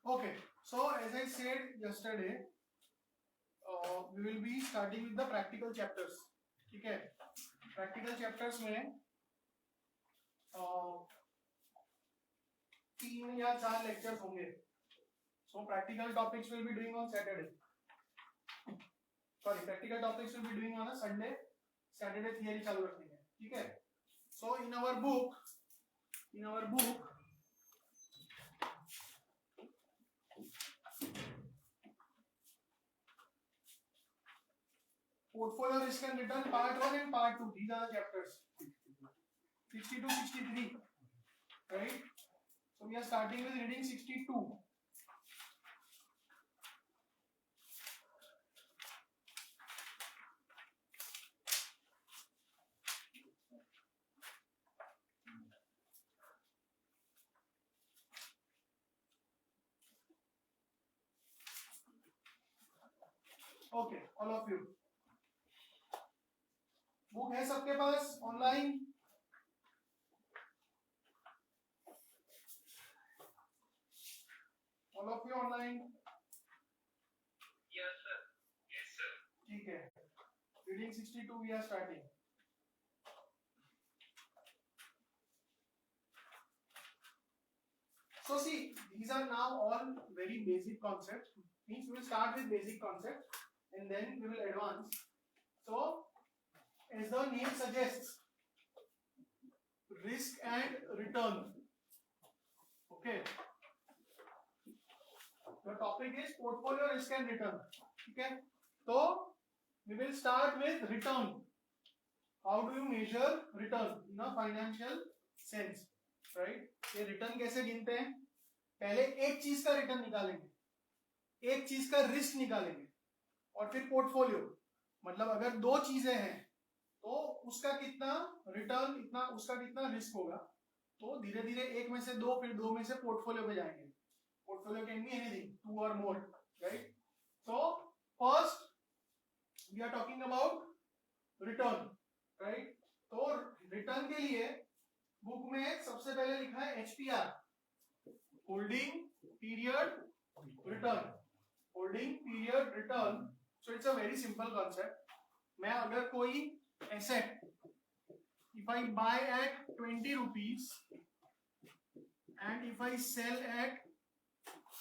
Okay, so as I said yesterday, we will be starting with the practical chapters. ठीक है, practical chapters में 3 या 4 lectures होंगे. So practical topics will be doing on Saturday. Sorry, practical topics will be doing on a Sunday. Saturday theory चालू रखेंगे. ठीक है. So in our book. Portfolio risk and return part 1 and part 2. These are the chapters. 62, 63. Right? So we are starting with reading 62. Okay, all of you. Book है सबके पास online? All of you online? Yes, sir. Yes, sir. ठीक है. Reading 62 we are starting. So see, these are now all very basic concepts. Means we will start with basic concepts and then we will advance. So as the name suggests, risk and return. Okay. The topic is portfolio risk and return. Okay. So we will start with return. How do you measure return in a financial sense? Right? ये return कैसे गिनते हैं? पहले एक चीज का return निकालेंगे, एक चीज का रिस्क निकालेंगे और फिर पोर्टफोलियो. मतलब अगर दो चीजें हैं तो उसका कितना रिटर्न, इतना उसका कितना रिस्क होगा. तो धीरे धीरे एक में से दो, फिर दो में से पोर्टफोलियो पे जाएंगे. Portfolio can be anything, 2 or more, right? So first we are talking about return, right? तो रिटर्न के लिए बुक में सबसे पहले लिखा है HPR, holding period return. Holding period return. So it's a very simple concept. मैं अगर कोई asset, if I buy at 20 rupees and if I sell at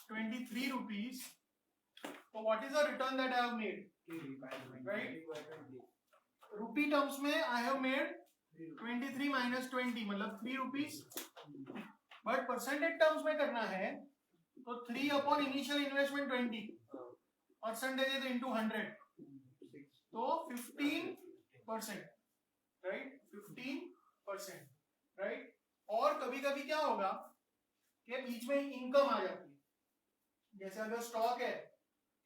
23 rupees, so what is the return that I have made? Right? Rupee terms में I have made 23 minus 20 मतलब 3 rupees. But percentage terms में करना है तो 3 upon initial investment 20, percentage into 100, तो 15%, right? 15%, right? और कभी कभी क्या होगा कि बीच में इनकम आ जाती है. जैसे अगर स्टॉक है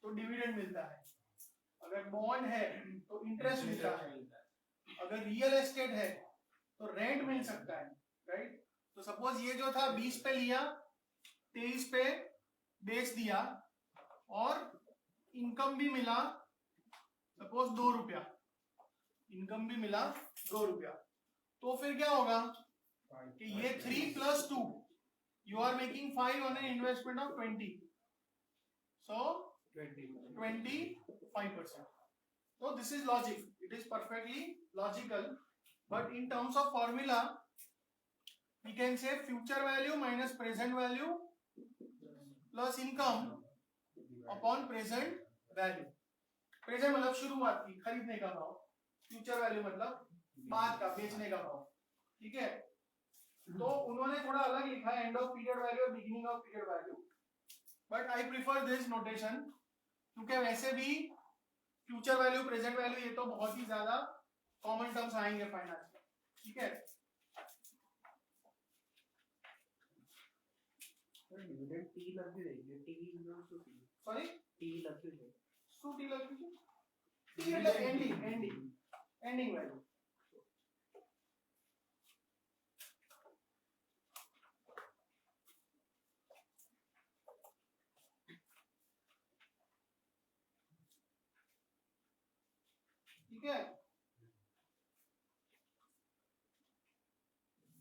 तो डिविडेंड मिलता है, अगर बॉन्ड है तो इंटरेस्ट मिलता है, अगर रियल एस्टेट है तो रेंट मिल सकता है, राइट? तो सपोज ये जो था 20 पे लिया, 23 पे बेच दिया और इनकम भी मिला सपोज 2 रुपया, इनकम भी मिला 2 रुपया. तो फिर क्या होगा कि ये 3 plus 2, you are making 5 on an investment of 20, so 25%. So this is logic, it is perfectly logical. But in terms of formula we can say future value minus present value plus income upon present value. Present मतलब शुरुआत की, खरीदने का भाव. Future value मतलब बाद का, बेचने का भाव. ठीक है. तो उन्होंने थोड़ा अलग लिखा है, एंड ऑफ पीरियड वैल्यू और beginning of period value. But I prefer this notation क्योंकि वैसे भी फ्यूचर वैल्यू, प्रेजेंट वैल्यू ये तो बहुत ही ज्यादा कॉमन टर्म्स आएंगे फाइनेंस में. ठीक है. टी लग भी रही है, सॉरी टी लग भी रही है. टी लग भी टी मतलब एंडिंग वैल्यू. ठीक है.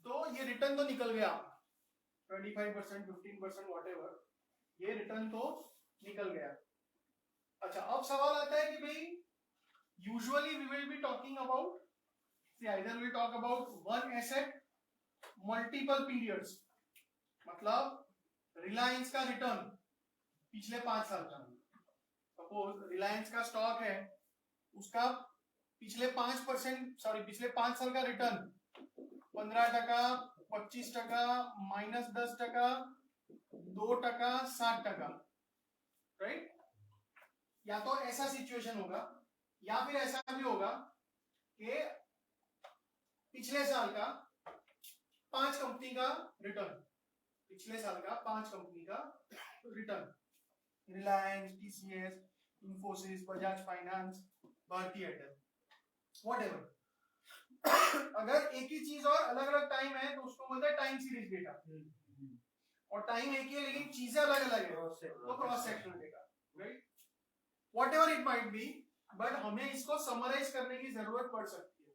तो ये रिटर्न तो निकल गया 25%, 15%, व्हाटएवर. ये रिटर्न तो निकल गया। अच्छा, अब सवाल आता है कि भाई usually we will be talking about, either we talk about one asset multiple periods, मतलब रिलायंस का रिटर्न पिछले 5 साल का, सपोज रिलायंस का स्टॉक है, उसका पिछले 5 साल का रिटर्न 15%, 25%, -10%, 2%, 60%, राइट। या तो ऐसा सिचुएशन होगा या फिर ऐसा भी होगा कि पिछले साल का 5 कंपनी का रिटर्न, पिछले साल का 5 कंपनी का return, Reliance, TCS, Infosys, Bajaj Finance, Bharti Airtel, whatever. अगर एक ही चीज और अलग अलग टाइम है तो उसको बोलते हैं टाइम सीरीज डेटा, और टाइम एक ही है लेकिन चीजें अलग अलग है तो cross sectional data, right. Whatever it might be, but हमें इसको समराइज करने की जरूरत पड़ सकती है।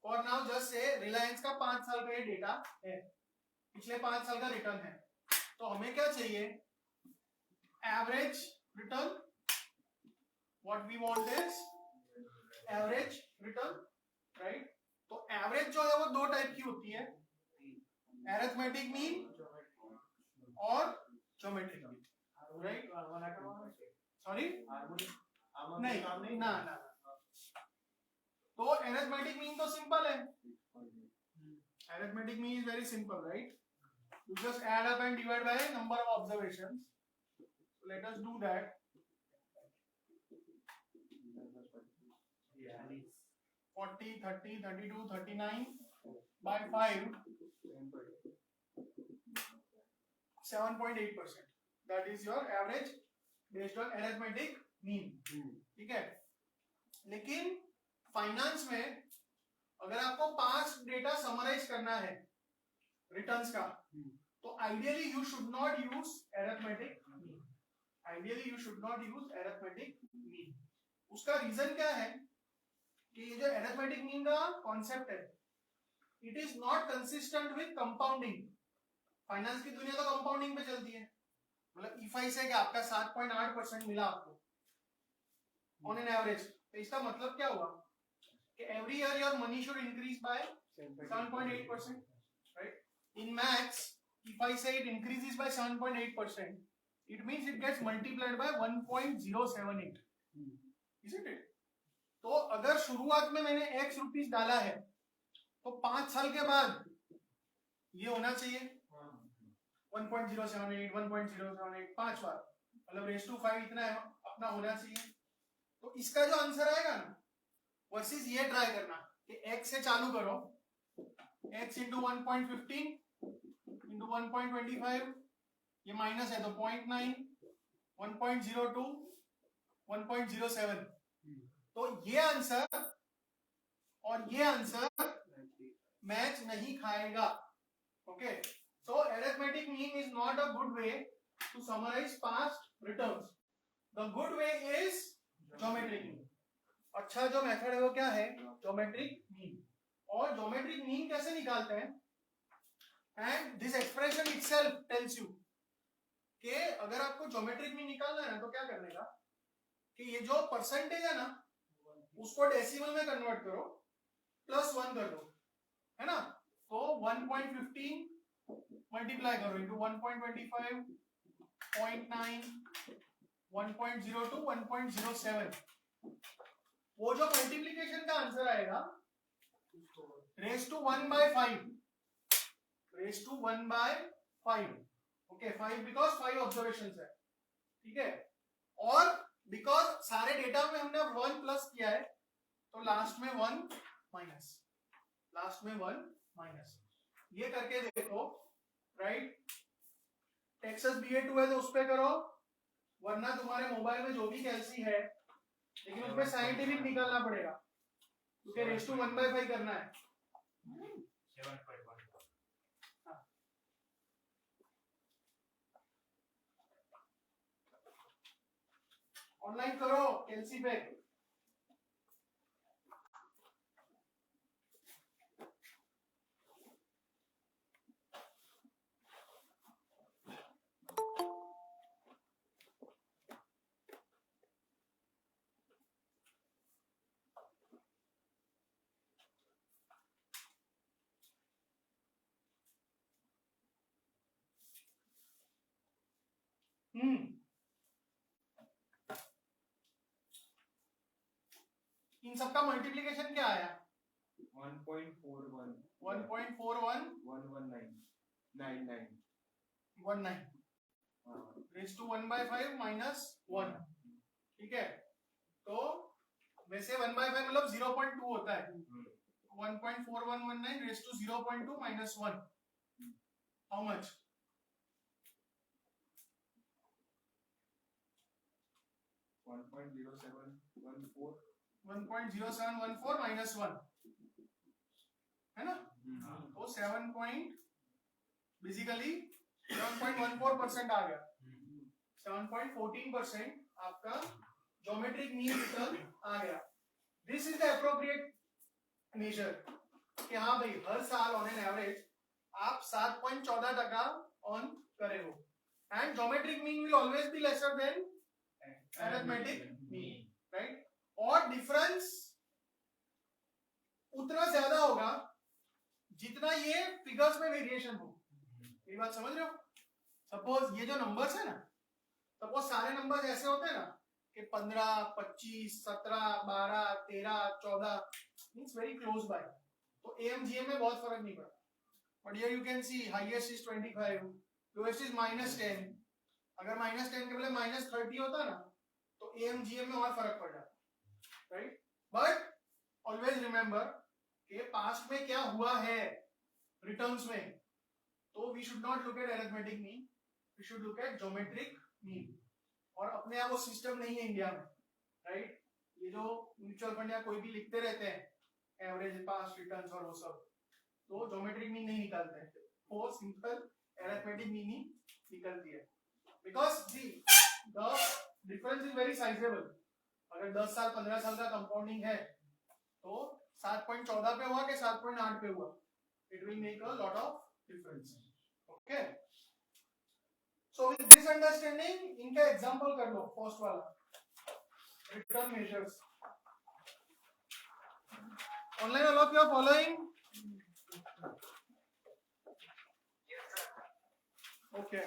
और नाउ जस्ट से रिलायंस का 5 साल का ये डेटा है, पिछले 5 साल का रिटर्न है, तो हमें क्या चाहिए, average return. What we want is average return, right. तो एवरेज जो है वो 2 टाइप की होती है, अरिथमेटिक मीन और ज्योमेट्रिक मीन, राइट। सॉरी, नहीं ना ना, तो अरिथमेटिक मीन तो सिंपल है, arithmetic mean is very simple, right. You just add up and divide by number of observations. So let us do that. 40, 30, 32, 39 by 5, 7.8%. That is your average based on arithmetic mean. ठीक है। लेकिन finance में अगर आपको 5 data summarise करना है returns का, तो ideally you should not use arithmetic mean, ideally you should not use arithmetic mean. उसका रीजन क्या है कि ये जो अरिथमेटिक मीन का कॉन्सेप्ट है, it is not consistent with compounding. Finance की दुनिया तो कंपाउंडिंग पे चलती है, मतलब ईफाई से कि आपका 7.8% मिला आपको ऑन एन एवरेज, तो इसका मतलब क्या हुआ कि every year your money should increase by 7.8%, right? In maths, if I say it increases by 7.8%, it means it gets multiplied by 1.078, isn't it? तो अगर शुरुआत में मैंने x रुपीस डाला है तो 5 साल के बाद ये होना चाहिए 1.078, 1.078, 5 बार, मतलब रेस टू 5 इतना अपना होना चाहिए। तो इसका जो आंसर आएगा ना, वर्सेस ये ट्राई करना कि x से चालू करो, x इंटू 1.15 इंटू 1.25, ये माइनस है तो 0.9, 1.02, 1.07, तो ये आंसर और ये आंसर मैच नहीं खाएगा। Okay, so arithmetic mean is not a good way to summarise past returns. The good way is geometric mean. अच्छा जो मेथड है वो क्या है, ज्योमेट्रिक मीन। और ज्योमेट्रिक मीन कैसे निकालते हैं, and this expression itself tells you कि अगर आपको ज्योमेट्रिक मीन निकालना है ना तो क्या करने का कि ये जो परसेंटेज है ना उसको डेसिमल में कन्वर्ट करो, +1 कर दो, है ना। तो 1.15 मल्टीप्लाई करो इंटू 1.25, 0.9, 1.02, 1.07, वो जो मल्टीप्लीकेशन का आंसर आएगा raise to 1/5, raise to 1/5। Okay, 5 because 5 observations है, ठीक है। और बिकॉज सारे डेटा में हमने 1 प्लस किया है तो लास्ट में 1 माइनस, लास्ट में 1 माइनस, ये करके देखो, राइट। टेक्सास BA2 है तो उस पे करो, वरना तुम्हारे मोबाइल में जो भी कैलसी है, लेकिन उसमें साइंटिफिक निकालना पड़ेगा क्योंकि रेस टू 1/5 करना है। 7.1 ऑनलाइन करो कैलसी पे। इन सबका मल्टीप्लीकेशन क्या आया? 1.41 1.41 119 रेज टू 1/5 माइनस 1. ठीक है, तो वैसे 1/5 मतलब 0.2 होता है. 1.4119 raise to 0.2 minus 1. How much? 1.0714 minus 1 है ना. तो 7.14% आ गया. 7.14% आपका ज्योमेट्रिक मीन रिटर्न आ गया. This is the appropriate measure कि हाँ भाई हर साल ऑन एन एवरेज आप 7.14% ऑन करे हो. And geometric mean will always be lesser than arithmetic mean, right. और डिफरेंस उतना ज्यादा होगा जितना ये फिगर्स में वेरिएशन हो. ये बात समझ रहे हो? सपोज ये जो नंबर्स है ना, सपोज सारे नंबर्स ऐसे होते हैं ना कि 15, 25, 17, 12, 13, 14 मींस वेरी क्लोज बाय, तो एएमजीएम में बहुत फर्क नहीं पड़ता. But here you can see highest is 25, lowest is -10. अगर -10 के बदले -30 होता ना तो एएमजीएम में और फर्क पड़ जाता, राइट. बट ऑलवेज रिमेंबर कि पास्ट में क्या हुआ है रिटर्न्स में, तो we should not look at arithmetic mean, we should look at geometric mean. और अपने आप वो सिस्टम नहीं है इंडिया में, राइट. ये जो म्यूचुअल फंड या कोई भी लिखते रहते हैं एवरेज पास्ट रिटर्न्स और वो सब, तो ज्योमेट्रिक मीन नहीं निकालते हैं, वो सिंपल अरिथमेटिक मीन ही निकलती है. Because the difference is very sizeable. अगर 10 साल 15 साल का कंपाउंडिंग है तो 7.14 पे हुआ कि 7.8 पे हुआ, it will make a lot of difference. Okay, so with this understanding इनका एग्जांपल कर लो. फर्स्ट वाला return measures. Online all of you are following? Okay,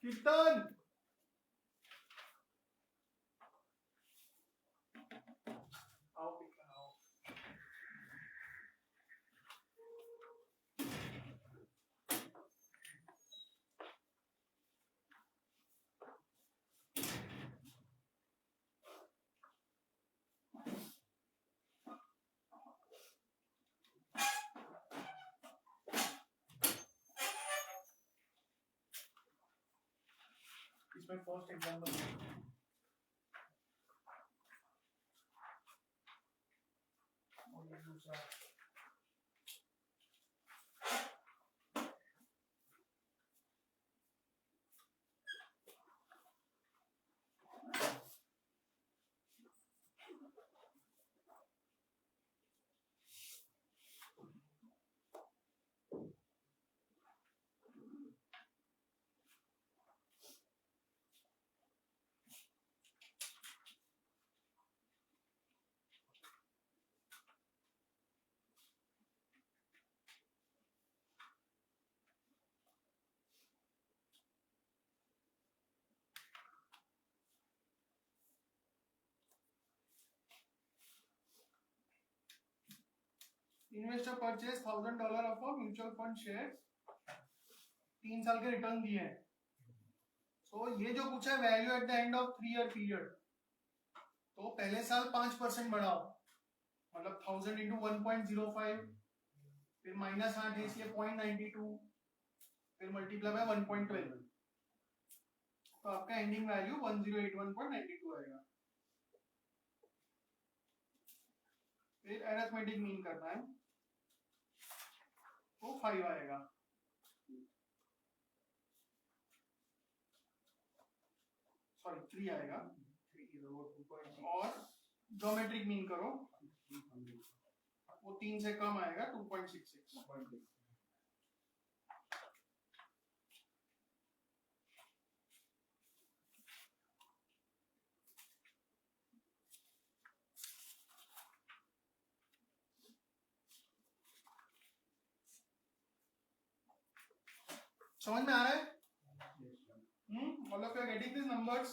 Kirtan आओ कीर्तन आओ. इसमें फर्स्ट एग्जांपल और ये दूसरा. Investor purchase $1000 of a mutual fund share, 3 साल के रिटर्न दिए हैं. तो ये जो पूछा है value at the end of 3 year period, तो पहले साल 5% बढ़ाओ, मतलब 1000 इंटू 1.05, फिर -8 है इसलिए 0.92, फिर मल्टीप्लाई बाय 1.12, तो आपका एंडिंग वैल्यू 1081.92 आएगा. फिर अरिथमेटिक मीन करना है तो 5 आएगा. सॉरी 3 आएगा. और ज्योमेट्रिक मीन करो, वो 3 से कम आएगा 2.66. समझ में आ रहा है? All of you are getting this numbers?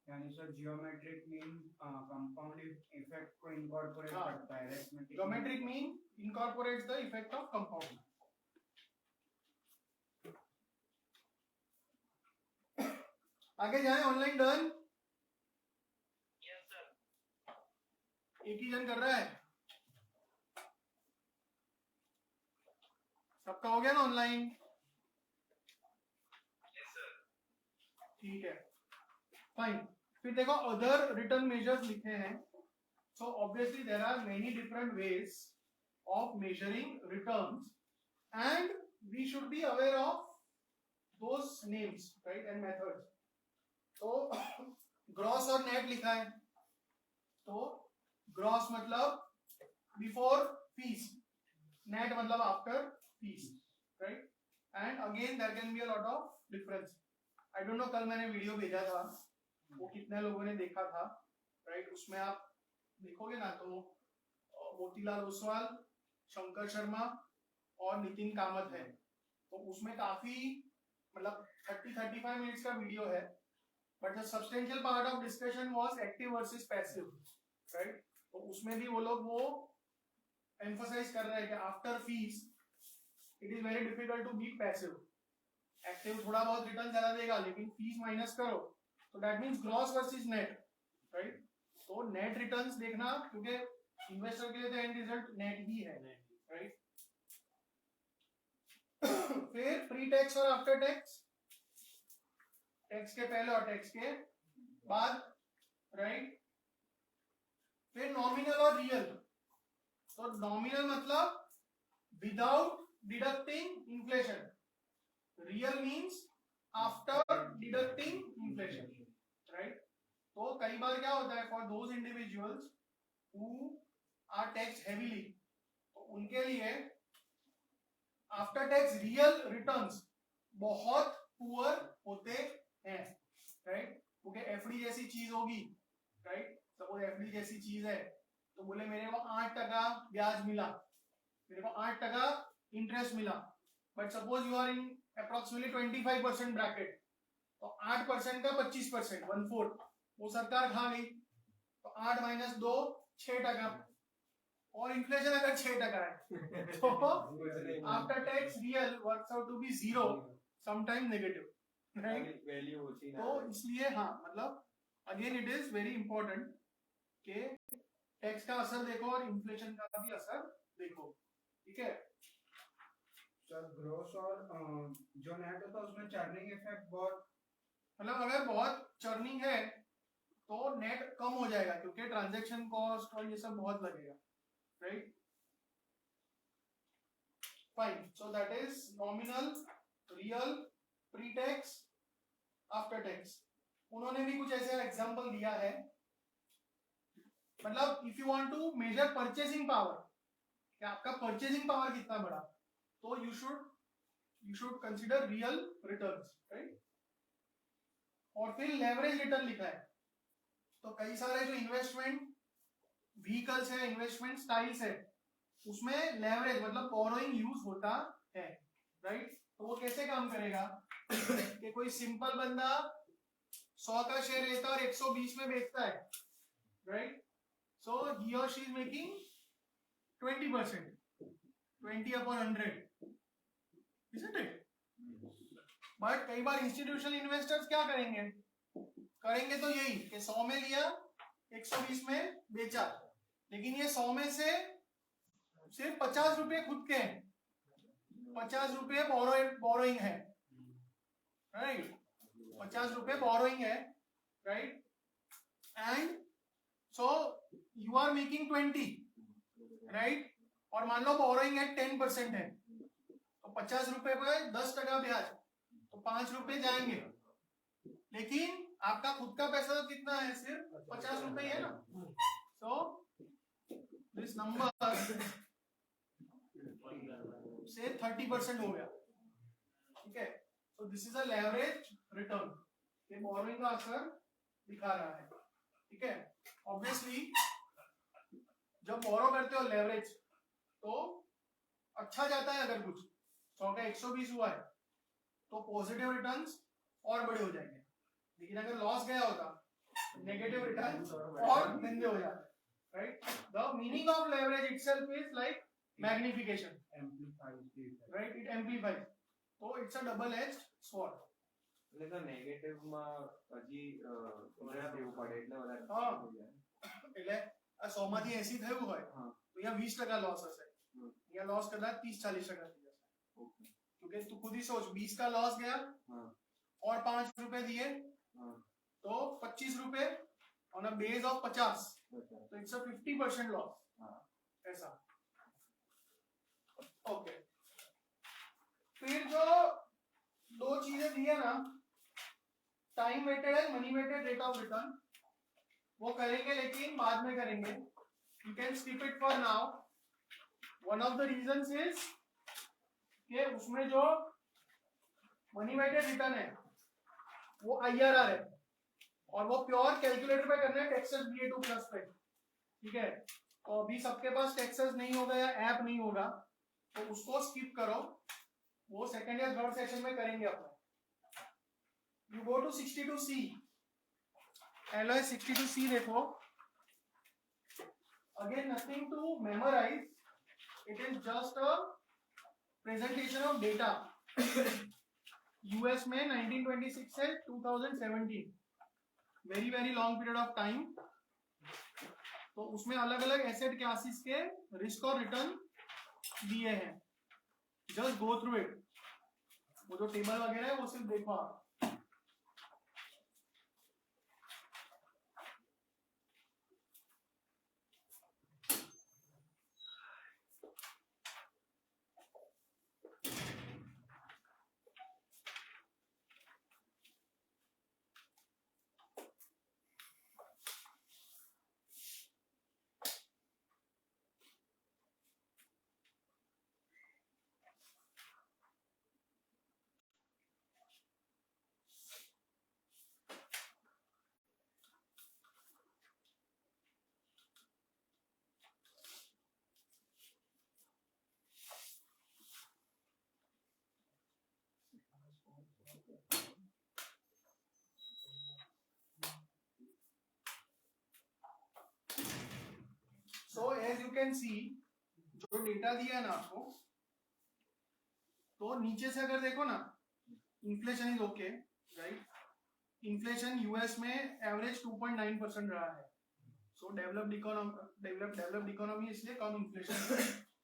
यानी sir geometric mean compound effect को इनकॉर्पोरेट हाँ. करता है, arithmetic geometric mean incorporates the effect of compound. आगे जाए. Online done? Yes sir. एक ही जन कर रहा है? सबका हो गया ना ऑनलाइन? Yes sir. ठीक है, फाइन. फिर देखो अदर रिटर्न मेजर्स लिखे हैं. So obviously there are many different ways of measuring returns and we should be aware of those names, right, and methods. तो ग्रॉस और नेट लिखा है. तो ग्रॉस मतलब बिफोर फीस, नेट मतलब after fees, right. And again there can be a lot of difference. I don't know, कल मैंने video भेजा था, वो कितने लोगों ने देखा था, राइट. उसमें आप देखोगे ना तो मोतीलाल ओसवाल, शंकर शर्मा और नितिन कामत है. तो उसमें काफी मतलब 30-35 मिनट्स का वीडियो है. But the substantial part of discussion was active versus passive, right. तो उसमें भी वो लोग वो एम्फसाइज कर रहे हैं कि after fees it is very difficult to beat passive. Active थोड़ा बहुत रिटर्न ज्यादा देगा, लेकिन फीस माइनस करो तो that means gross versus net, right. तो नेट रिटर्न्स देखना, क्योंकि इन्वेस्टर के लिए तो एंड रिजल्ट नेट ही है, राइट. फिर प्री टैक्स और आफ्टर टैक्स, टैक्स के पहले और टैक्स के बाद, राइट. फिर नॉमिनल और रियल. तो नॉमिनल मतलब without deducting inflation, real means after deducting inflation, right. तो कई बार क्या होता है, for those individuals who are tax heavily, तो उनके लिए आफ्टर टैक्स रियल रिटर्न्स बहुत पुअर होते हैं, राइट. क्योंकि एफडी जैसी चीज होगी, राइट. सपोज एफडी जैसी चीज है तो बोले मेरे को 8% ब्याज मिला, मेरे को 8% इंटरेस्ट मिला. But suppose you are in approximately 25% bracket, तो 8% का 25%, 1/4 वो सरकार खा गई. तो 8 - 2 6%, और इन्फ्लेशन अगर 6% है तो after tax real works out to be 0, sometime negative, right. Value होती है. तो इसलिए हाँ, मतलब again it is very important कि टैक्स का असर देखो और इन्फ्लेशन का भी असर देखो, ठीक है. सर ग्रॉस और जो नेट होता है उसमें चर्निंग इफेक्ट बहुत, मतलब अगर बहुत चर्निंग है तो नेट कम हो जाएगा, क्योंकि ट्रांजैक्शन कॉस्ट और ये सब बहुत लगेगा, right. Fine. So that is nominal, real, pre tax, after tax. उन्होंने भी कुछ ऐसा एग्जांपल दिया है. मतलब if you want to measure purchasing power, कि आपका परचेसिंग पावर कितना बड़ा, तो you should consider real returns, right. और फिर लेवरेज रिटर्न लिखा है. तो कई सारे जो इन्वेस्टमेंट व्हीकल्स है, इन्वेस्टमेंट स्टाइल्स है, उसमें लेवरेज मतलब बोरोइंग यूज होता है, राइट. तो वो कैसे काम करेगा कि कोई सिंपल बंदा 100 का शेयर लेता है और 120 में बेचता है, राइट. सो ही और she is making 20%, 20/100, isn't it? But कई बार इंस्टीट्यूशनल इन्वेस्टर्स क्या करेंगे तो यही कि 100 में लिया, 120 में बेचा, लेकिन ये 100 में से सिर्फ 50 रुपए खुद के हैं, 50 रुपए बोरोइंग है, राइट. 50 रुपए बोरोइंग है, right. And so you are making 20, right. और मान लो बोरोइंग है 10% है, तो 50 रुपए पर 10% ब्याज, तो 5 रुपए जाएंगे. लेकिन आपका खुद का पैसा तो कितना है, सिर्फ 50 रुपए है ना. सो दिस नंबर से 30% हो गया, ठीक है. So this is a leverage return, ये बोरोइंग का असर दिखा रहा है, ठीक है. ऑब्वियसली जब बोरो करते हो लेवरेज तो अच्छा जाता है अगर कुछ, 100 का 120 हुआ है तो पॉजिटिव रिटर्न्स और बड़े हो जाएंगे, लेकिन अगर लॉस गया होता नेगेटिव रिटर्न्स और गंदे हो जाते, right. The meaning of leverage itself is like magnification, right, it amplifies, तो it's a double edged sword. એટલે તો નેગેટિવ માં હજી વધારે દેવું પડે એટલે વધારે હા. થઈ જાય. એટલે આ 100 માંથી 80 થયું હોય હા. તો અહીંયા 20% लॉस हसे, यहाँ लॉस कदाच 30-40% થઈ જશે, ઓકે. क्योंकि तू खुद ही सोच 20 का लॉस गया हाँ. और 5 रुपए दिए हाँ. तो 25 रुपए ऑन अ बेस ऑफ 50, બરાબર. तो इट्स अ 50% लॉस. हाँ. ऐसा. ओके. फिर जो दो चीजें दी है ना, time weighted and money weighted rate of return, वो करेंगे लेकिन बाद में करेंगे. You can skip it for now. One of the reasons is कि उसमें जो मनी वेटेड रिटर्न है वो IRR है और वो प्योर कैलकुलेटर पे करना है टेक्सास BA2 प्लस पे, ठीक है. तो अभी सबके पास टेक्सास नहीं होगा या ऐप नहीं होगा तो उसको स्किप करो, वो सेकंड या थर्ड सेशन में करेंगे अपना. You go to 62C, LOS 62C देखो. Again nothing to memorise, it is just a presentation of data. US में 1926 से 2017, very very long period of time. तो उसमें अलग अलग एसेट क्लासेस के रिस्क और रिटर्न दिए हैं. Just go through it. वो जो टेबल वगैरह है वो सिर्फ देखो आप. So as you can see, जो डेटा दिया है ना आपको, तो नीचे से अगर देखो ना, inflation is okay, right. Inflation US में एवरेज 2.9% रहा है. सो डेवलप्ड इकोनॉमी इसलिए कम इन्फ्लेशन.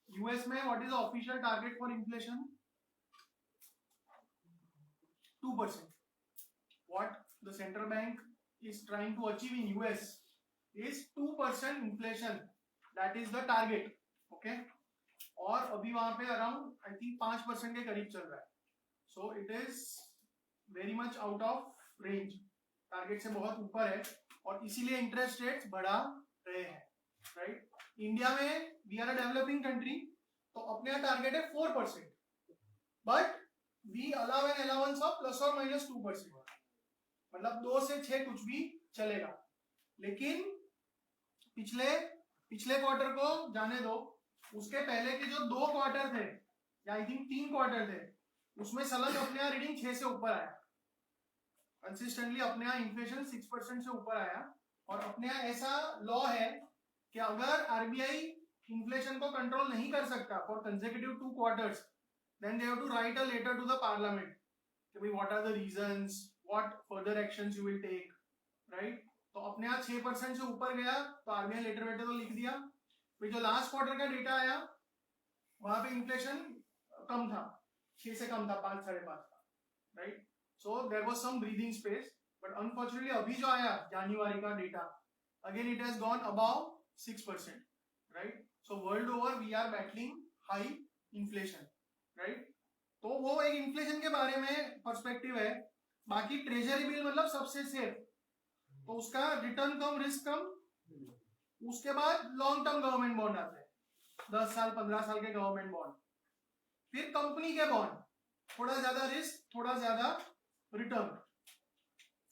यूएस में what is the official target for inflation? 2%. What the central bank is trying to achieve in US is 2% inflation. That is the target. Okay. और अभी वहां पे around I think 5% के करीब चल रहा है. So it is very much out of range, target से बहुत ऊपर है और इसीलिए इंटरेस्ट रेट्स बढ़ा रहे हैं, राइट. इंडिया में we are a developing country, तो अपने टारगेट है 4%, but we allow an allowance of plus और माइनस 2%, मतलब 2 से 6 कुछ भी चलेगा. लेकिन पिछले क्वार्टर को जाने दो, उसके पहले के जो 2 क्वार्टर थे या आई थिंक 3 क्वार्टर थे, उसमें सलग अपने यहाँ रीडिंग 6 से ऊपर आया. कंसिस्टेंटली अपने यहाँ इन्फ्लेशन 6% से ऊपर आया. और अपने यहाँ ऐसा लॉ है कि अगर आरबीआई इन्फ्लेशन को कंट्रोल नहीं कर सकता for consecutive 2 quarters, then they have to write a letter to the parliament कि भाई what are the reasons, what further actions you will take, right. तो अपने यहाँ 6% से ऊपर गया तो आरबीआई लेटर वेटर तो लिख दिया. फिर जो लास्ट क्वार्टर का डेटा आया वहां पे इन्फ्लेशन कम था, 6 से कम था, 5-5.5 था, right. So there was some breathing space, but unfortunately अभी जो आया जनवरी का data, again it has gone above 6%, right. So world over we are battling high inflation, right. तो वो एक इन्फ्लेशन के बारे में पर्सपेक्टिव है. बाकी ट्रेजरी बिल मतलब सबसे सेफ, तो उसका रिटर्न कम, रिस्क कम. उसके बाद लॉन्ग टर्म गवर्नमेंट बॉन्ड आते हैं, 10 साल 15 साल के गवर्नमेंट बॉन्ड. फिर कंपनी के बॉन्ड, थोड़ा ज्यादा रिस्क थोड़ा ज्यादा रिटर्न.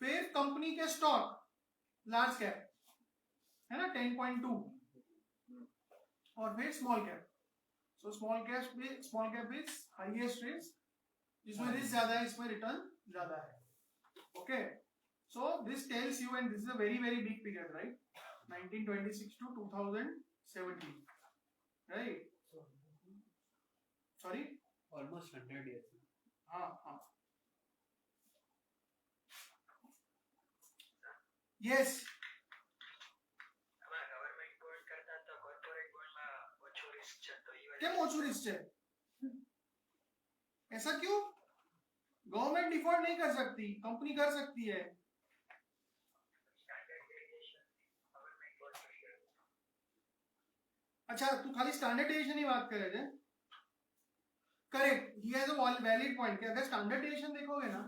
फिर कंपनी के स्टॉक लार्ज कैप है ना 10.2, और फिर small cap. So small cap is highest risk, जिसमें रिस्क ज्यादा है इसमें रिटर्न ज्यादा है. Okay, so this tells you, and this is a very very big period, right? 1926 to 2017, right? Sorry, almost 100 years. हाँ हाँ, यस. ગવર્મેન્ટ બોન્ડ કરતા તો કોર્પોરેટ બોન્ડમાં ઓછું રિસ્ક છે તો ઈ કેમ ઓછું रिस्क है? ऐसा क्यों? गवर्नमेंट डिफॉल्ट नहीं कर सकती, कंपनी कर सकती है. સ્ટાન્ડર્ડ ડેવિએશન ગવર્મેન્ટ બોન્ડ કરી. अच्छा, तू खाली स्टैंडर्ड डेविएशन ही बात करे थे. Correct, he has a valid point कि अगर स्टैंडर्ड डेविएशन देखोगे ना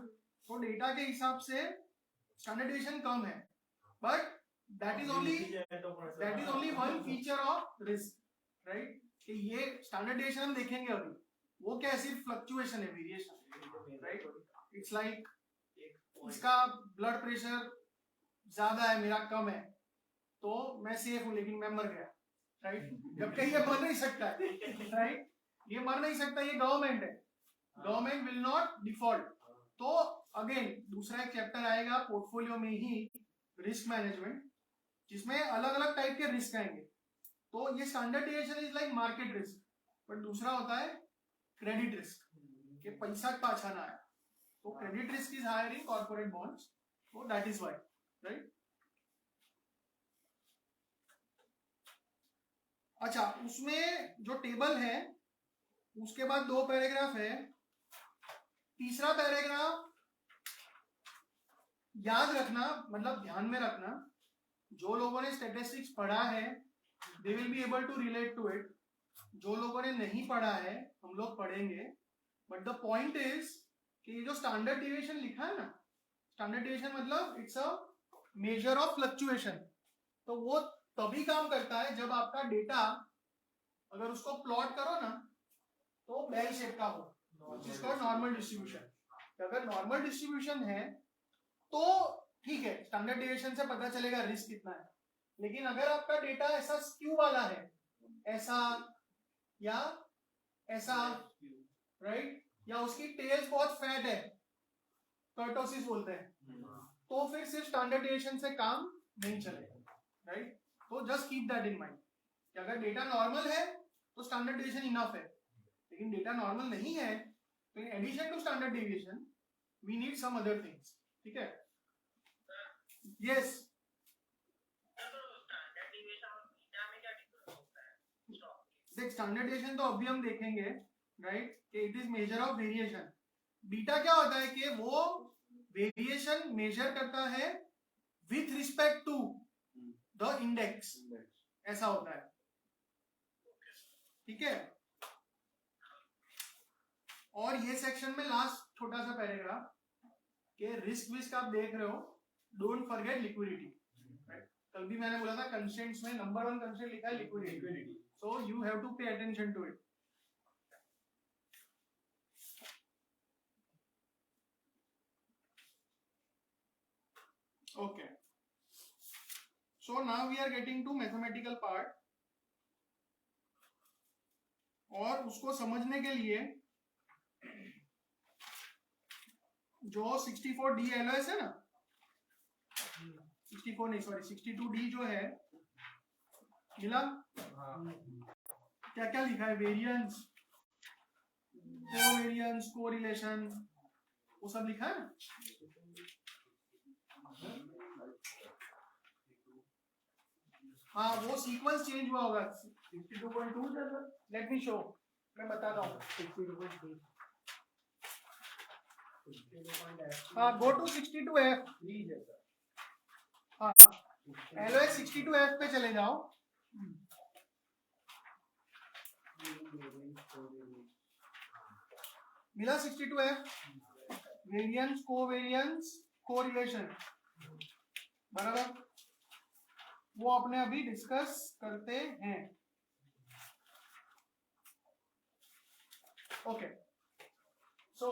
तो डेटा के हिसाब से स्टैंडर्ड डेविएशन कम है, but that is only one feature of risk, right? कि ये स्टैंडर्ड डेविएशन हम देखेंगे अभी, वो क्या सिर्फ फ्लक्चुएशन है, वेरिएशन, राइट? इट्स लाइक इसका ब्लड प्रेशर ज्यादा है, मेरा कम है, तो मैं सेफ हूं लेकिन मैं मर गया, राइट? जबकि ये मर नहीं सकता है, राइट? ये मर नहीं सकता, ये गवर्नमेंट है, गवर्नमेंट विल नॉट डिफॉल्ट. तो अगेन दूसरा एक चैप्टर आएगा पोर्टफोलियो में ही, रिस्क मैनेजमेंट, जिसमें अलग अलग टाइप के रिस्क आएंगे. तो ये standard deviation is like market risk, but दूसरा होता है क्रेडिट रिस्क, कि पैसा पाछा ना आया. तो credit risk is higher in corporate bonds, तो दैट इज व्हाई, राइट? अच्छा, उसमें जो टेबल है उसके बाद 2 पैराग्राफ है. तीसरा पैराग्राफ याद रखना, मतलब ध्यान में रखना, जो लोगों ने स्टैटिस्टिक्स पढ़ा है they will be able to relate to it. जो लोगों ने नहीं पढ़ा है हम लोग पढ़ेंगे, बट द पॉइंट इज कि ये जो स्टैंडर्ड डेविएशन लिखा है ना, स्टैंडर्ड डेविएशन मतलब it's a measure of fluctuation. तो वो तभी काम करता है जब आपका डेटा, अगर उसको प्लॉट करो ना तो बेल शेप का हो, जिसका नॉर्मल डिस्ट्रीब्यूशन. अगर नॉर्मल डिस्ट्रीब्यूशन है तो ठीक है, स्टैंडर्ड डेविएशन से पता चलेगा रिस्क कितना है. लेकिन अगर आपका डेटा ऐसा स्क्यू वाला है, ऐसा या ऐसा, राइट, या उसकी टेल्स बहुत फैट है, कर्टोसिस बोलते हैं, तो फिर सिर्फ स्टैंडर्ड डेविएशन से काम नहीं चलेगा, राइट? तो just keep that in mind कि अगर डेटा नॉर्मल है तो स्टैंडर्ड डेविएशन इनफ है, लेकिन डेटा नॉर्मल नहीं है तो in addition to standard deviation we need some other things. ठीक है? यस. स्टैंडर्ड डेविएशन और बीटा में क्या डिफरेंस होता है? देख, स्टैंडर्ड डेविएशन तो अभी हम देखेंगे, राइट, कि it is measure of variation. Beta क्या होता है कि वो वेरिएशन मेजर करता है with respect to the index, ऐसा होता है. ठीक है? और ये सेक्शन में लास्ट छोटा सा पैराग्राफ कि रिस्क विस्क आप देख रहे हो, डोंट फॉरगेट लिक्विडिटी. कल भी मैंने बोला था कंस्ट्रेंट्स में नंबर 1 कंस्ट्रेंट लिखा है liquidity, so you have to pay attention to it. Okay, so now we are getting to mathematical part. और उसको समझने के लिए जो 64D LOS है ना, 64 नहीं सॉरी 62D जो है, मिला? क्या क्या लिखा है? वेरिएंस, कोवेरिएंस, कोरिलेशन, वो सब लिखा है. हाँ, वो सीक्वेंस चेंज हुआ होगा. 62.2 लेट मी शो, मैं बताता हूँ. 62.3. हाँ, गो टू 62F. हाँ, LOS 62F पे चले जाओ. मिला 62F? वेरिएंस, कोवेरिएंस, कोरिलेशन, बराबर. वो अपने अभी डिस्कस करते हैं. Okay, so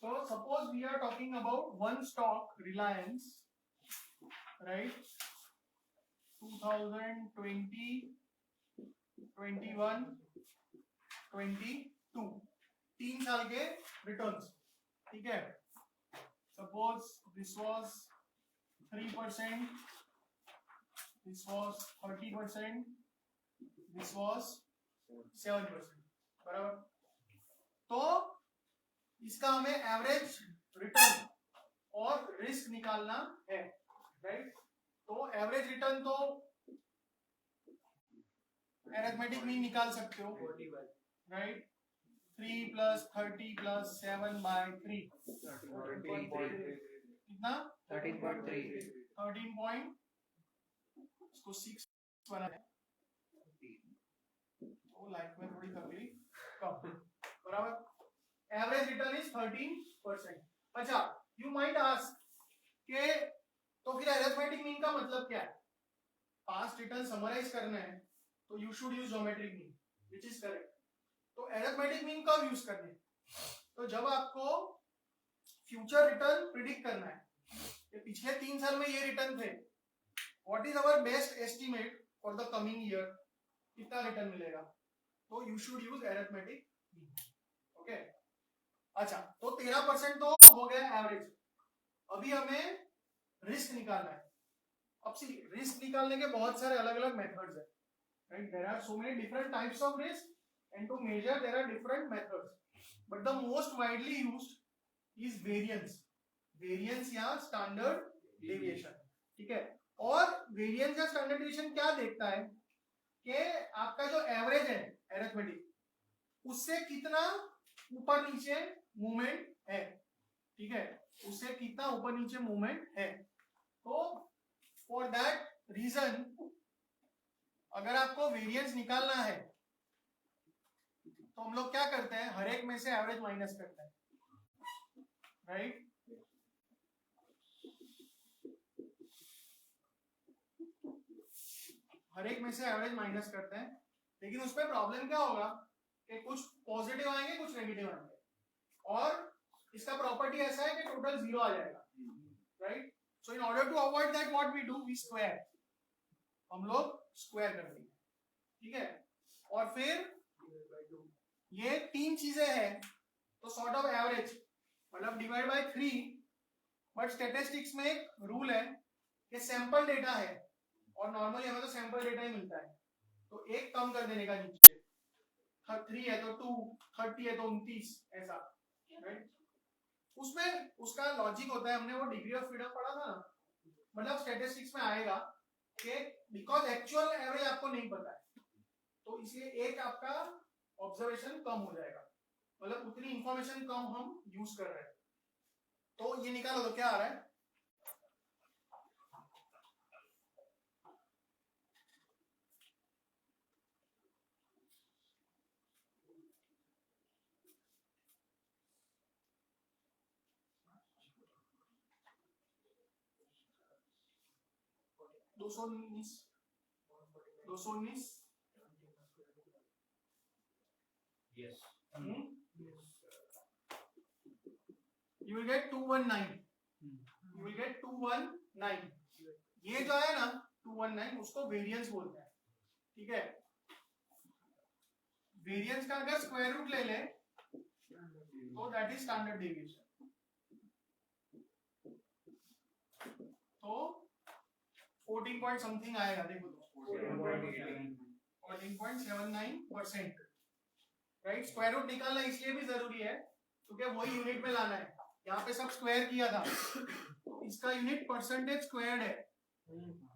So suppose we are talking about one stock, Reliance, right? 2020, 21, 22, 3 साल के रिटर्न्स, ठीक है. Suppose this was 3%, this was 30%, this was 7%, बराबर. तो इसका हमें एवरेज रिटर्न और रिस्क निकालना है, राइट. तो एवरेज रिटर्न तो अरिथमेटिक मीन निकाल सकते हो, राइट. 3 + 30 + 7 / 3 कितना 13.3 13 पॉइंट, इसको 6 बना है तो लाइफ में थोड़ी तकलीफ कम, बराबर. Average return is 13%. अच्छा, यू माइट आस्क के तो फिर अरिथमेटिक मीन का मतलब क्या है? पास्ट रिटर्न समराइज करना है तो you should use geometric mean, which is correct. तो अरिथमेटिक मीन कब यूज करने? तो जब आपको फ्यूचर रिटर्न प्रिडिक्ट करना है कि पिछले 3 साल में ये रिटर्न थे, what is our best estimate for the coming year, कितना रिटर्न मिलेगा, तो you should use arithmetic mean. Okay. अच्छा, तो 13% तो हो गया एवरेज. अभी हमें रिस्क निकालना है. अब सी रिस्क निकालने के बहुत सारे अलग अलग मेथड्स है, right. There are so many different types of risk and to measure there are different methods, but the most widely used is variance या standard deviation, ठीक है. और variance या standard deviation क्या देखता है कि आपका जो एवरेज है अरिथमेटिक उससे कितना ऊपर नीचे मूवमेंट है, ठीक है, उससे कितना ऊपर नीचे मूवमेंट है. तो फॉर दैट रीजन अगर आपको वेरिएंस निकालना है तो हम लोग क्या करते हैं, हर एक में से एवरेज माइनस करते हैं, राइट. हर एक में से एवरेज माइनस करते हैं, लेकिन उसमें प्रॉब्लम क्या होगा कि कुछ पॉजिटिव आएंगे कुछ नेगेटिव आएंगे, और इसका प्रॉपर्टी ऐसा है कि टोटल 0 आ जाएगा, right. So in order to avoid that what we do, we square, हम लोग स्क्वायर कर देंगे, ठीक है. और फिर ये 3 चीजें हैं तो सॉर्ट ऑफ एवरेज मतलब डिवाइड बाय 3, बट स्टैटिस्टिक्स में एक रूल है कि सैंपल डेटा है और नॉर्मली हमें तो सैंपल डेटा ही मिलता है, तो एक कम कर देने का नीचे. 3 है तो 2, 30 है तो 29, ऐसा, राइट. उसमें उसका लॉजिक होता है, हमने वो डिग्री ऑफ फ्रीडम पढ़ा था ना, मतलब स्टैटिस्टिक्स में आएगा कि बिकॉज एक्चुअल एवरेज आपको नहीं पता है तो इसलिए एक आपका ऑब्जर्वेशन कम हो जाएगा, मतलब उतनी इंफॉर्मेशन कम हम यूज कर रहे हैं. तो ये निकालो तो क्या आ रहा है, दो सौ उन्नीस. Yes. You will get 219. You will get 219. ये जो है ना 219 उसको वेरिएंस बोलते हैं, ठीक है. वेरिएंस का अगर स्क्वायर रूट ले ले तो दैट इज स्टैंडर्ड डेविएशन. तो 14 पॉइंट समथिंग आएगा, देखो तो 14.79%, राइट. स्क्वायर रूट निकालना इसलिए भी जरूरी है क्योंकि वही यूनिट में लाना है. यहाँ पे सब स्क्वायर किया था, इसका यूनिट परसेंटेज स्क्वायर्ड है,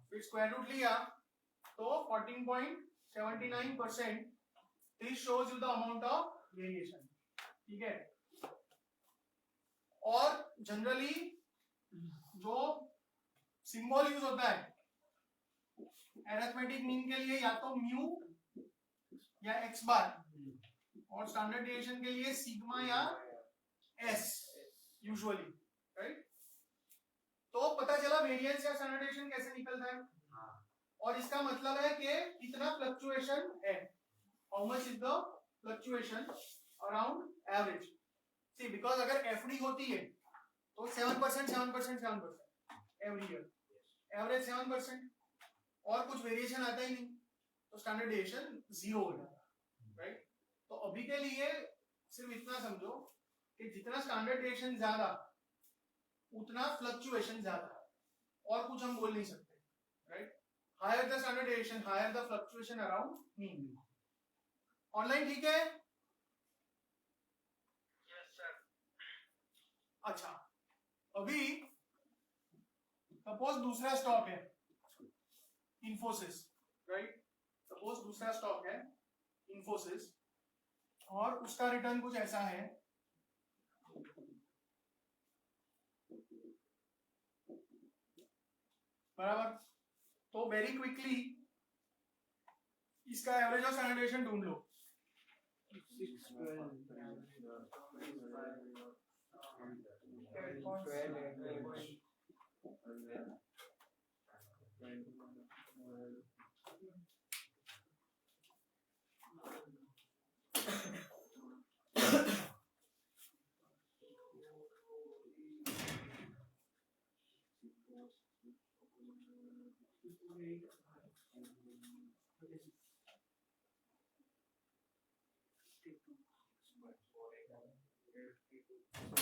फिर स्क्वायर रूट लिया तो 14.79%. This shows you the amount of variation, ठीक है. और जनरली जो सिंबल यूज होता है अरिथमेटिक मीन के लिए या तो म्यू या एक्स बार, और स्टैंडर्ड डेविएशन के लिए सिग्मा या एस यूजुअली, राइट. तो पता चला वेरिएंस या स्टैंडर्ड डेविएशन कैसे निकलता है, और इसका मतलब है कि कितना फ्लक्चुएशन है, how much is the fluctuation around average. See because अगर एफडी होती है तो 7% 7% 7% एवरी ईयर, एवरेज 7%, और कुछ वेरिएशन आता ही नहीं, तो स्टैंडर्ड डेविएशन 0 हो जाता है, राइट। तो अभी के लिए सिर्फ इतना समझो कि जितना स्टैंडर्ड डेविएशन ज्यादा उतना फ्लक्चुएशन ज्यादा, और कुछ हम बोल नहीं सकते, right. Higher the standard deviation higher the fluctuation around mean. Online ठीक है? Yes sir. अच्छा, अभी सपोज दूसरा स्टॉक है इंफोसिस, राइट। सपोज दूसरा स्टॉक है इंफोसिस और उसका रिटर्न कुछ ऐसा है, बराबर। तो वेरी क्विकली इसका एवरेज और स्टैंडर्ड डेविएशन ढूंढ लो।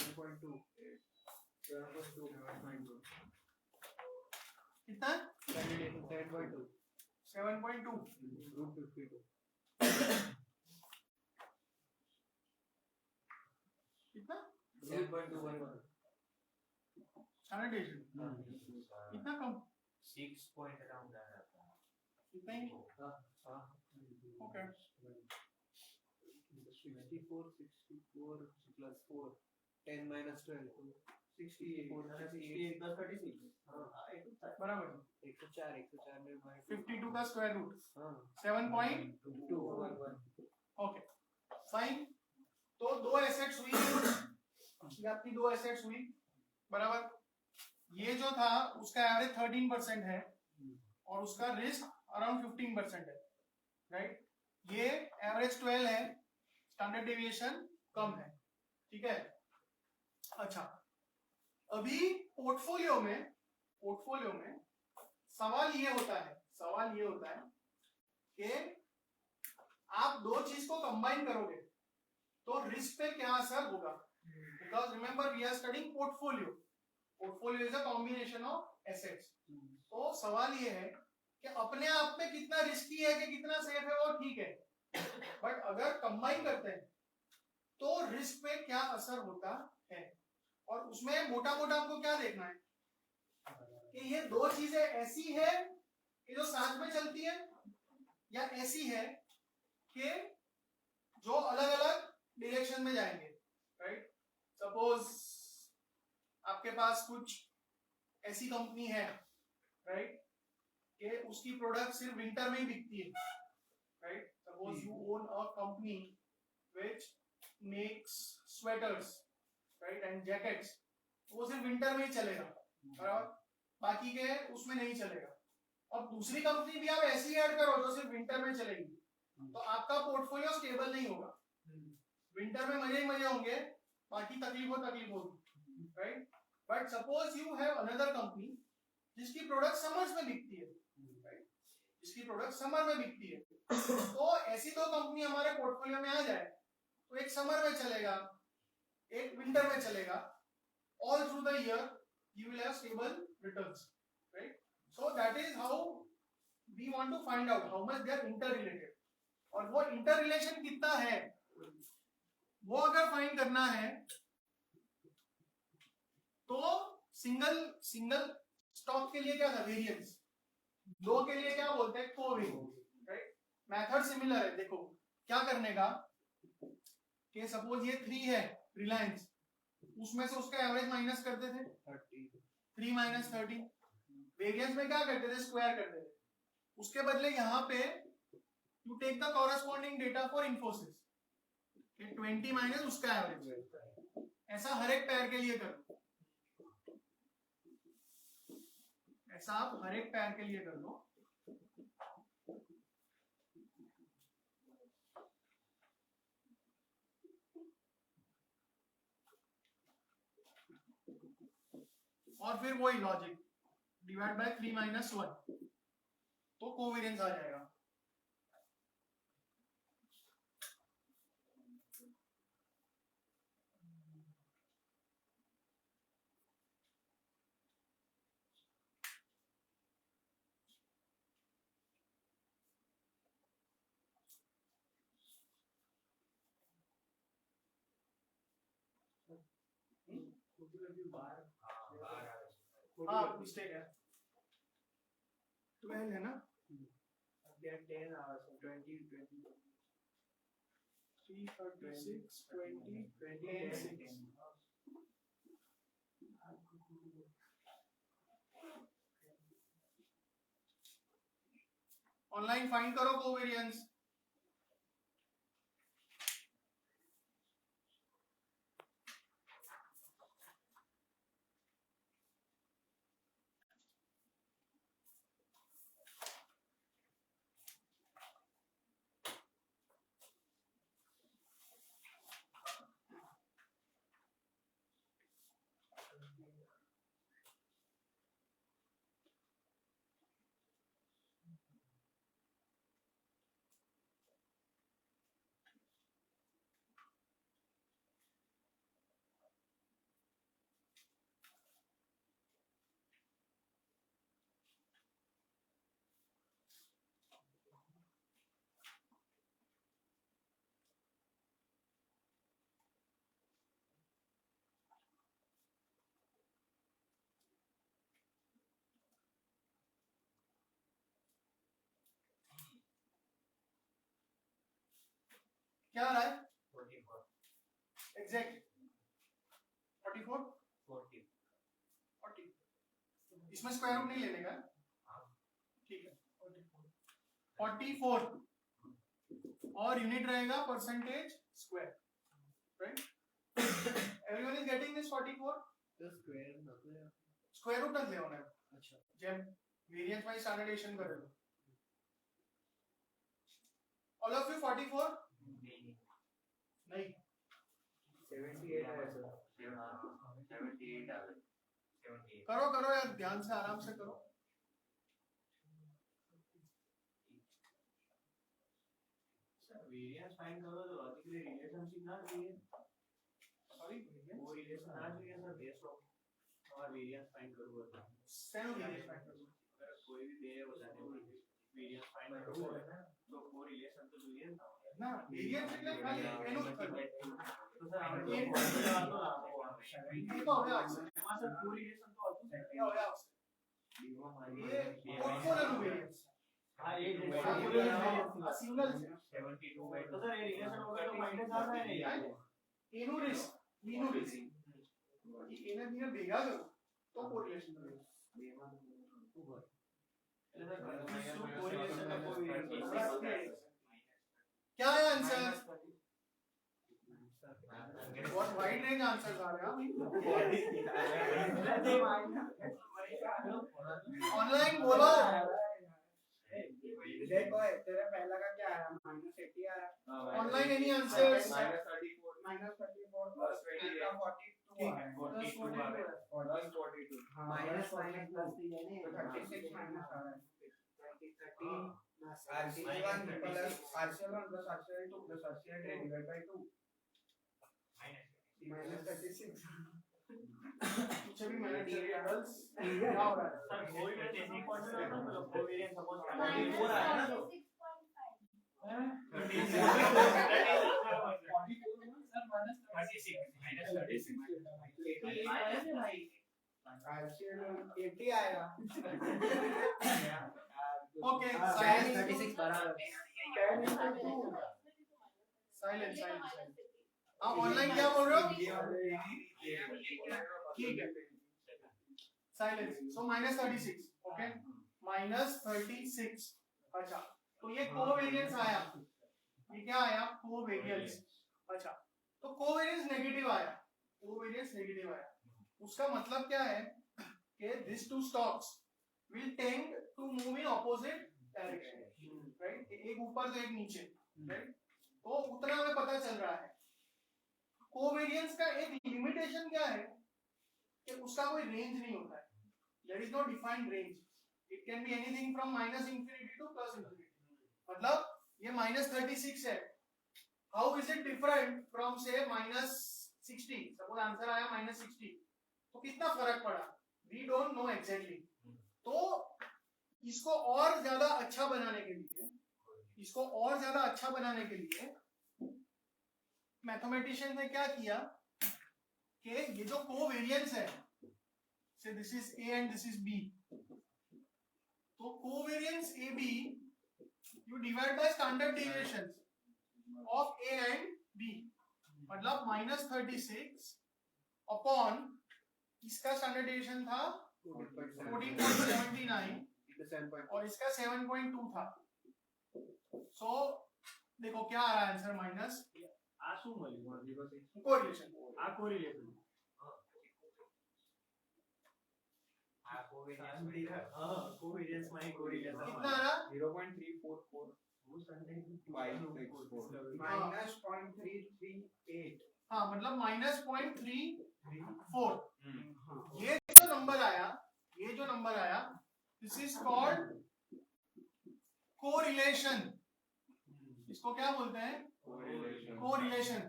7.2 कितना? 7.2 7.2। root 52 कितना? 7.21 स्टैंडर्ड डेविएशन इतना कम? 6 point around that. इतना ही? ओके। 64 plus 4 10 minus 12 68 plus 36 बराबर। 104 में 52 का स्क्वायर रूट हाँ 7.2। 2 ओके फाइन। तो दो एसेट्स हुई, ये आपकी दो एसेट्स हुई, बराबर। ये जो था उसका एवरेज 13% है और उसका रिस्क अराउंड 15% है, राइट। ये एवरेज 12 है, स्टैंडर्ड डेविएशन कम है, ठीक है। अच्छा, अभी पोर्टफोलियो में सवाल ये होता है कि आप दो चीज को कंबाइन करोगे तो रिस्क पे क्या असर होगा, because remember we are studying portfolio is a combination of assets. तो सवाल ये है कि अपने आप में कितना रिस्की है कि कितना सेफ है वो ठीक है, बट अगर कंबाइन करते हैं तो रिस्क पे क्या असर होता है। और उसमें मोटा मोटा आपको क्या देखना है कि ये दो चीजें ऐसी है कि जो साथ में चलती है या ऐसी है कि जो अलग अलग डायरेक्शन में जाएंगे, राइट। सपोज आपके पास कुछ ऐसी कंपनी है, राइट, कि उसकी प्रोडक्ट सिर्फ विंटर में ही बिकती है, right. Suppose you own a company which makes sweaters, right, and jackets, वो सिर्फ विंटर में ही चलेगा, बराबर, बाकी के उसमें नहीं चलेगा। अब दूसरी कंपनी भी आप ऐसी ऐड करो जो सिर्फ विंटर में चलेगी, तो आपका पोर्टफोलियो स्टेबल नहीं होगा। विंटर में मजे ही मजे होंगे, बाकी तकलीफ होगी, right. But suppose you have another company जिसकी प्रोडक्ट समर्स में बिकती है, राइट, जिसकी प्रोडक्ट समर में बिकती है, तो ऐसी दो कंपनी हमारे पोर्टफोलियो में आ जाए तो एक समर में चलेगा, एक विंटर में चलेगा, all through the year you will have stable returns, right? So that is how we want to find out how much they are interrelated, और वो interrelation कितना है वो अगर फाइंड करना है तो सिंगल स्टॉक के लिए क्या था वेरिएंस, दो के लिए क्या बोलते हैं कोवेरिएंस, राइट। मेथड सिमिलर है, देखो क्या करने का कि सपोज ये 3 है रिलायंस, उसमें से उसका एवरेज माइनस करते थे 3 माइनस 30, वेरिएंस में क्या करते थे स्क्वायर करते थे, उसके बदले यहाँ पे you take the corresponding data for Infosys 20 minus उसका एवरेज, ऐसा हर एक पैर के लिए करो, ऐसा आप हर एक पैर के लिए कर लो। और फिर वही लॉजिक डिवाइड बाय 3 माइनस 1 तो कोवेरियंस आ जाएगा। हाँ मिस्टेक है 12 है ना 10 hours 20 3 36 20 10 6 ऑनलाइन फाइंड करो कोवेरियंस। क्या आ रहा है 44 एग्जैक्ट 44 40 40 इसमें स्क्वायर रूट नहीं लेने का हाँ। ठीक है 44 और यूनिट रहेगा percentage square right everyone is getting this 44 square root જ લેવાનો अच्छा જેમ વેરિયન્સ માં સ્ટાન્ડર્ડાઇઝેશન કરેલું ऑल ऑफ यू 44 नहीं 78 है सर 78 આવે 78 करो करो यार ध्यान से आराम से करो वेरिएंस फाइंड करो तो लॉजिकली रिलेशनशिप ना चाहिए सॉरी वो रिलेशन ना चाहिए सर बेस ऑफ और वेरिएंस फाइंड करो सेनो वेरियंस फाइंड करो कोई भी दे बताने को वेरिएंस फाइंड करो तो वो रिलेशन तो જોઈએ ना वेरियंस એટલે ખાલી એનું જ કરવું તો સર આપણે એ તો હવે આવશે એમાં સર પૂરી રિલેશન તો હતું એ હવે આવશે ये पोर्टफोलियो वेरियंस हां एक पोर्टफोलियो वेरियंस सिंगल 72 तो सर ये रिलेशन होगा तो माइनस आ रहा है यार એનું રિસ્ક બીનું રિસ્ક એને બીને ભેગા કરો તો કોરિલેશન કરે क्या है आंसर बहुत वाइड रेंज आंसर आ रहे हैं ऑनलाइन बोलो देखो तेरा पहला का क्या आया -80 आया online any answers -34 plus 42 minus plus 36 minus आ रहा है RC1 plus RC1 plus RC2 plus RC8 divide by 2 -36 पीछे भी मैंने टेबल्स क्या हो रहा है सर कोई भी टेक्निक पढ़ रहा है ना तो कोवेरिएंस सपोज 44 आया ना तो 80 आया ओके साइलेंस साइलेंस 36 बराबर साइलेंस आप ऑनलाइन क्या बोल रहे हो ठीक है साइलेंस सो -36 ओके -36 अच्छा तो ये कोवेरियंस आया ये क्या आया कोवेरियंस अच्छा तो कोवेरियंस नेगेटिव आया उसका मतलब क्या है कि this two stocks will tend to move in opposite direction right एक ऊपर तो एक नीचे राइट तो उतना हमें पता चल रहा है कोवेरियंस का एक लिमिटेशन क्या है कि उसका कोई रेंज नहीं होता है. There is no defined range. It can be anything from minus infinity to plus infinity. मतलब ये -36 है. How is it different from say -60? Suppose answer आया -60. तो कितना फर्क पड़ा? We don't know exactly. तो इसको और ज्यादा अच्छा बनाने के लिए मैथमेटिशियन ने क्या किया कि ये जो कोवेरिएंस है, से this is A and this is B, तो covariance AB you divide by standard deviation of A and B, मतलब -36 अपॉन इसका स्टैंडर्ड डेविएशन था 14.79 और इसका 7.2 था. सो देखो क्या आ रहा है आंसर माइनस આ શું મળ્યું? कोरिलेशन. આ કોરિલેશન. આ કોવેરિયન્સ હા, કોવેરિયન્સ માં કોરિલેશન. कितना आ रहा? 0.344 minus 0.338. हाँ मतलब -0.334. ये जो नंबर आया दिस इज कॉल्ड कोरिलेशन. इसको क्या बोलते हैं? Correlation.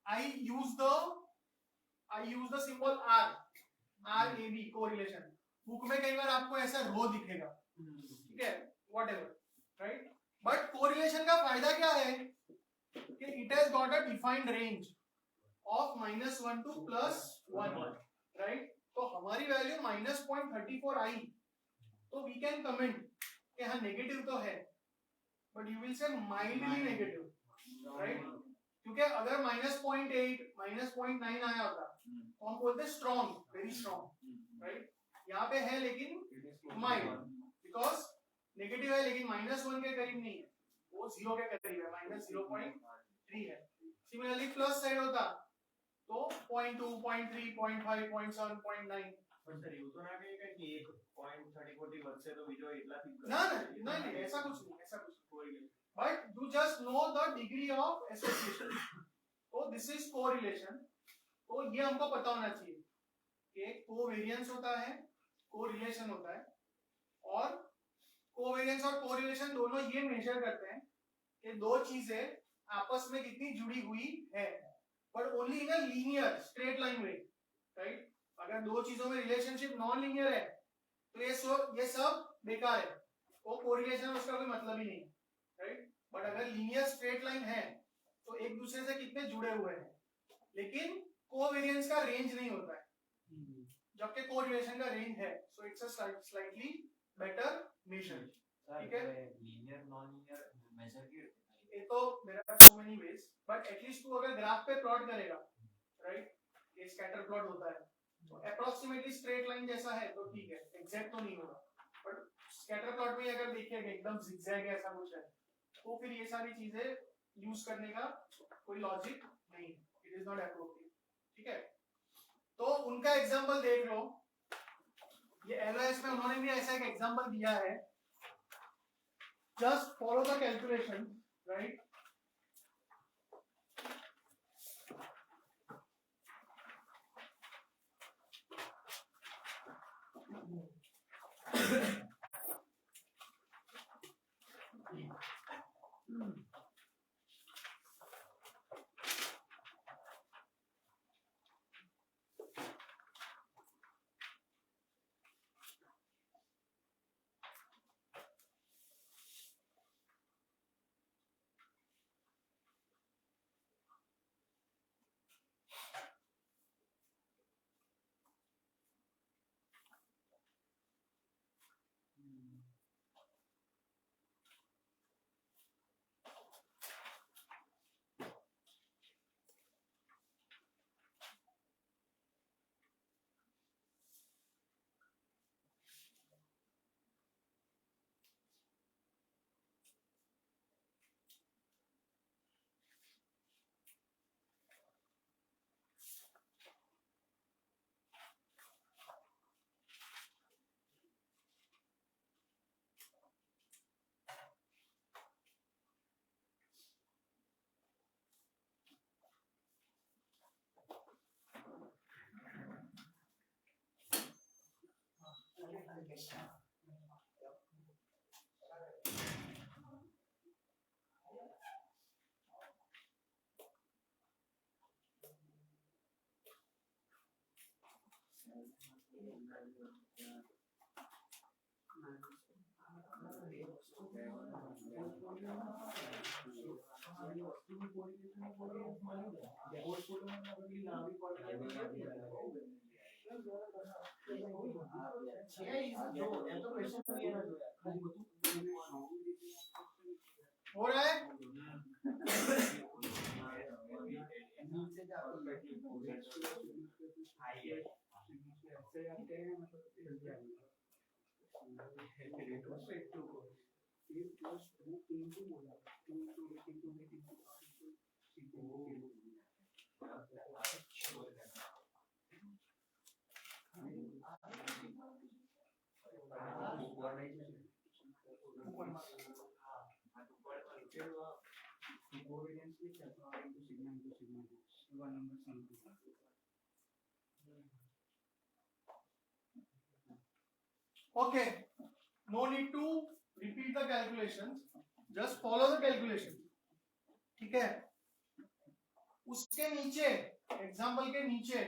I use the symbol RAB correlation. Book में कई बार आपको ऐसा रो दिखेगा, ठीक है, whatever, right? बट कोरिलेशन का फायदा क्या है कि it has got a defined range of -1 to +1, right? तो हमारी वैल्यू -0.34 आई, तो वी कैन कमेंट कि हाँ नेगेटिव तो है, but you will say mildly negative, right? क्योंकि अगर -0.8 -0.9 आया होता तो हम बोलते स्ट्रॉन्ग, वेरी स्ट्रॉन्ग, राइट? यहाँ पे है लेकिन माइल्ड, बिकॉज नेगेटिव है लेकिन -1 के करीब नहीं है, वो 0 के करीब है, -0.3 है. सिमिलरली प्लस साइड होता तो 0.2 0.3 0.5 0.7 0.9. પણ સર એવું તો ના કહીએ કે એક 0.34 થી વધશે તો બીજો એટલાથી ना नहीं ऐसा कुछ नहीं. But you just know the degree of association. तो this is correlation. तो ये हमको पता होना चाहिए कि कोवेरिएंस होता है, कोरिलेशन होता है, और कोवेरिएंस और कोरिलेशन दोनों ये मेजर करते हैं कि दो चीजें आपस में कितनी जुड़ी हुई है, but only in a linear straight line way, right? अगर दो चीजों में रिलेशनशिप नॉन लीनियर है तो ये सब बेकार है, वो कोरिलेशन उसका कोई मतलब ही नहीं, राइट? बट अगर लीनियर स्ट्रेट लाइन है तो एक दूसरे से कितने जुड़े हुए हैं, लेकिन कोवेरिएंस का रेंज नहीं होता है, जबकि कोरिलेशन का रेंज है. So it's a slightly better measure. ठीक है, लीनियर नॉन लीनियर मेजर की ये तो there are so many ways, but at least तू अगर ग्राफ पे प्लॉट करेगा, राइट, ये स्कैटर प्लॉट होता है तो अप्रोक्सीमेटली स्ट्रेट लाइन जैसा है तो ठीक है, एग्जैक्ट तो नहीं होगा, बट स्कैटर प्लॉट में अगर देखिएगा एकदम जिगजैग ऐसा कुछ है तो फिर ये सारी चीजें यूज करने का कोई लॉजिक नहीं, इट इज नॉट एप्रोप्रिएट. ठीक है, तो उनका एग्जांपल देख लो, ये एलओएस में उन्होंने भी ऐसा एक एग्जांपल दिया है. Just follow the calculation, right? हो रहा है? Okay, no need to repeat the calculations, just follow the calculation. ठीक है? उसके नीचे एग्जाम्पल के नीचे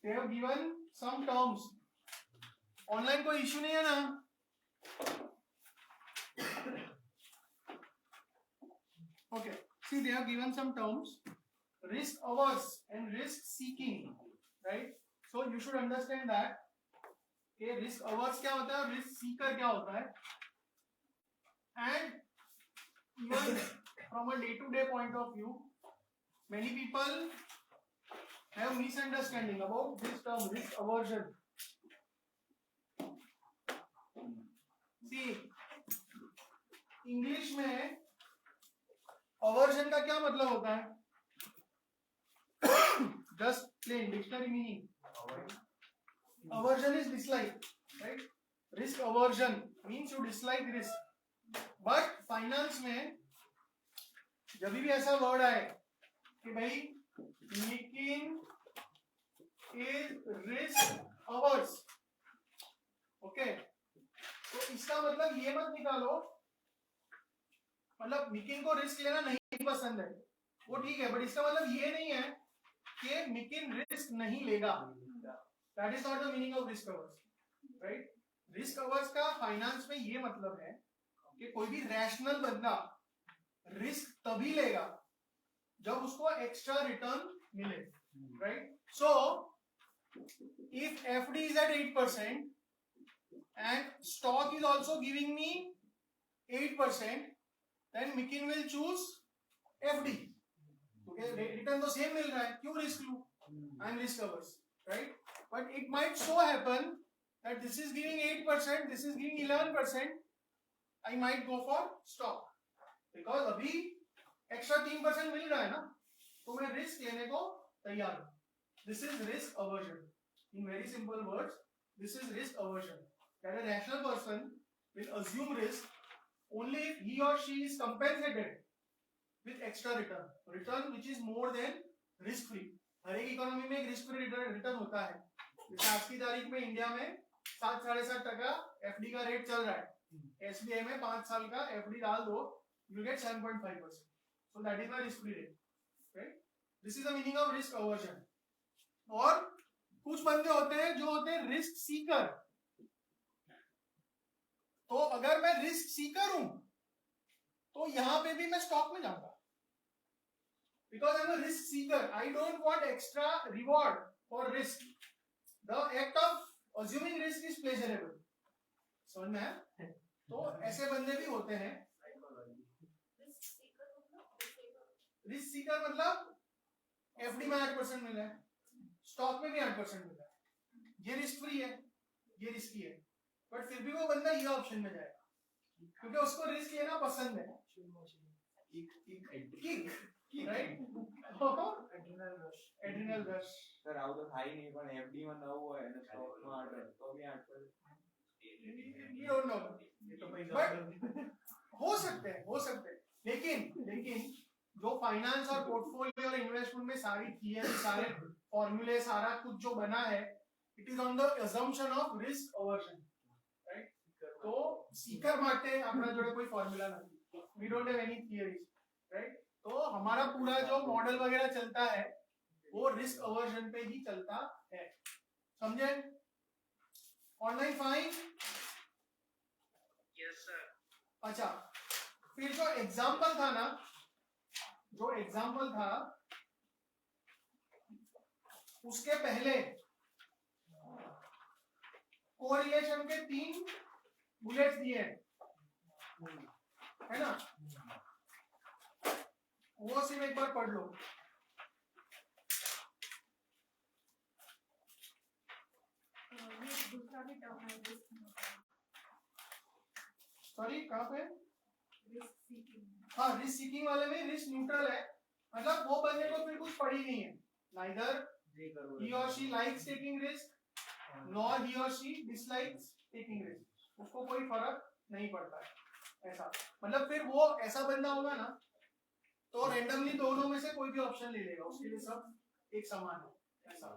they have given some terms. Online कोई इश्यू नहीं है ना? Okay, see they have given some terms, risk averse and risk seeking, right? So you should understand that कि रिस्क अवर्स क्या होता है और रिस्क सीकर क्या होता है, and even from a day to day point of view many people have misunderstanding about this term risk aversion. See English में aversion का क्या मतलब होता है? Just plain dictionary meaning. Aversion is dislike, right? Risk aversion means you dislike risk. But finance में जब भी ऐसा वर्ड आए कि भाई Nikin is risk averse, okay? तो इसका मतलब ये मत निकालो, मतलब निकिन को रिस्क लेना नहीं पसंद है, वो ठीक है, बट इसका मतलब ये नहीं है कि निकिन रिस्क नहीं लेगा. That is not the meaning of risk averse, right? Risk averse का फाइनेंस में ये मतलब है कि कोई भी रैशनल बंदा रिस्क तभी लेगा जब उसको एक्स्ट्रा रिटर्न मिले, right? So if FD is at 8% and stock is also giving me 8%, then Mikin will choose FD. Okay, return तो सेम मिल रहा है, क्यों रिस्क लूं? I am risk averse, right? But it might so happen that this is giving 8%, this is giving 11%. I might go for stock because अभी extra 3% मिल रहा है ना, तो मैं रिस्क लेने को तैयार हूँ. This is risk aversion. In very simple words, this is risk aversion. That a rational person will assume risk only if he or she is compensated with extra return which is more than risk free. हर एक economy में एक risk free return होता है. जैसे आज की तारीख में इंडिया में 7-7.5% एफडी का रेट चल रहा है. एसबीआई में 5 साल का एफडी डाल दो, you get 7.5%. So that is my risk free rate, right? This is the meaning of risk aversion. और कुछ बंदे होते हैं जो होते हैं रिस्क सीकर. तो अगर मैं रिस्क सीकर हूं तो यहां पे भी मैं स्टॉक में जाऊंगा. Because I am a risk seeker, I don't want extra reward for risk. The act of assuming risk is pleasurable. समझ में है? तो ऐसे बंदे भी होते हैं. रिस्क सीकर मतलब एफडी में 8% मिल रहा है, स्टॉक में भी 8% मिल रहा है, ये रिस्क फ्री है, ये रिस्की है, बट फिर भी वो बंदा ये ऑप्शन में जाएगा क्योंकि उसको रिस्क लेना पसंद है. राइट? Adrenal rush. સર આવું તો થાય નહીં, પણ એફડી માં 9 હોય અને સ્ટોક માં 8 હોય તો भी 8%. You don't know. But हो सकते हैं. लेकिन जो फाइनेंस और पोर्टफोलियो और इन्वेस्टमेंट में सारी थियरी, सारे फॉर्मूले, सारा कुछ जो बना है, it is on the assumption of risk aversion, right? तो सीकर માટે આપણા જોડે કોઈ ફોર્મ્યુલા નથી, we don't have any theories, right? तो हमारा पूरा जो मॉडल वगैरह चलता है वो रिस्क अवर्जन पे ही चलता है, समझे? Online fine? Yes sir. अच्छा, फिर जो एग्जाम्पल था ना, जो एग्जाम्पल था उसके पहले कोरिलेशन के 3 बुलेट्स दिए है ना, वो सिर्फ एक बार पढ़ लो। दूसरा भी टर्म है सॉरी कहाँ पे? Risk seeking. हाँ, रिस्क सीकिंग वाले में रिस्क न्यूट्रल है, मतलब वो बंदे को फिर कुछ पड़ी नहीं है, neither he or she likes taking risk nor he or she dislikes taking risk, उसको कोई फर्क नहीं पड़ता है ऐसा। मतलब फिर वो ऐसा बंदा होगा ना तो रेंडमली दोनों में से कोई भी ऑप्शन ले लेगा, उसके लिए सब एक समान है ऐसा।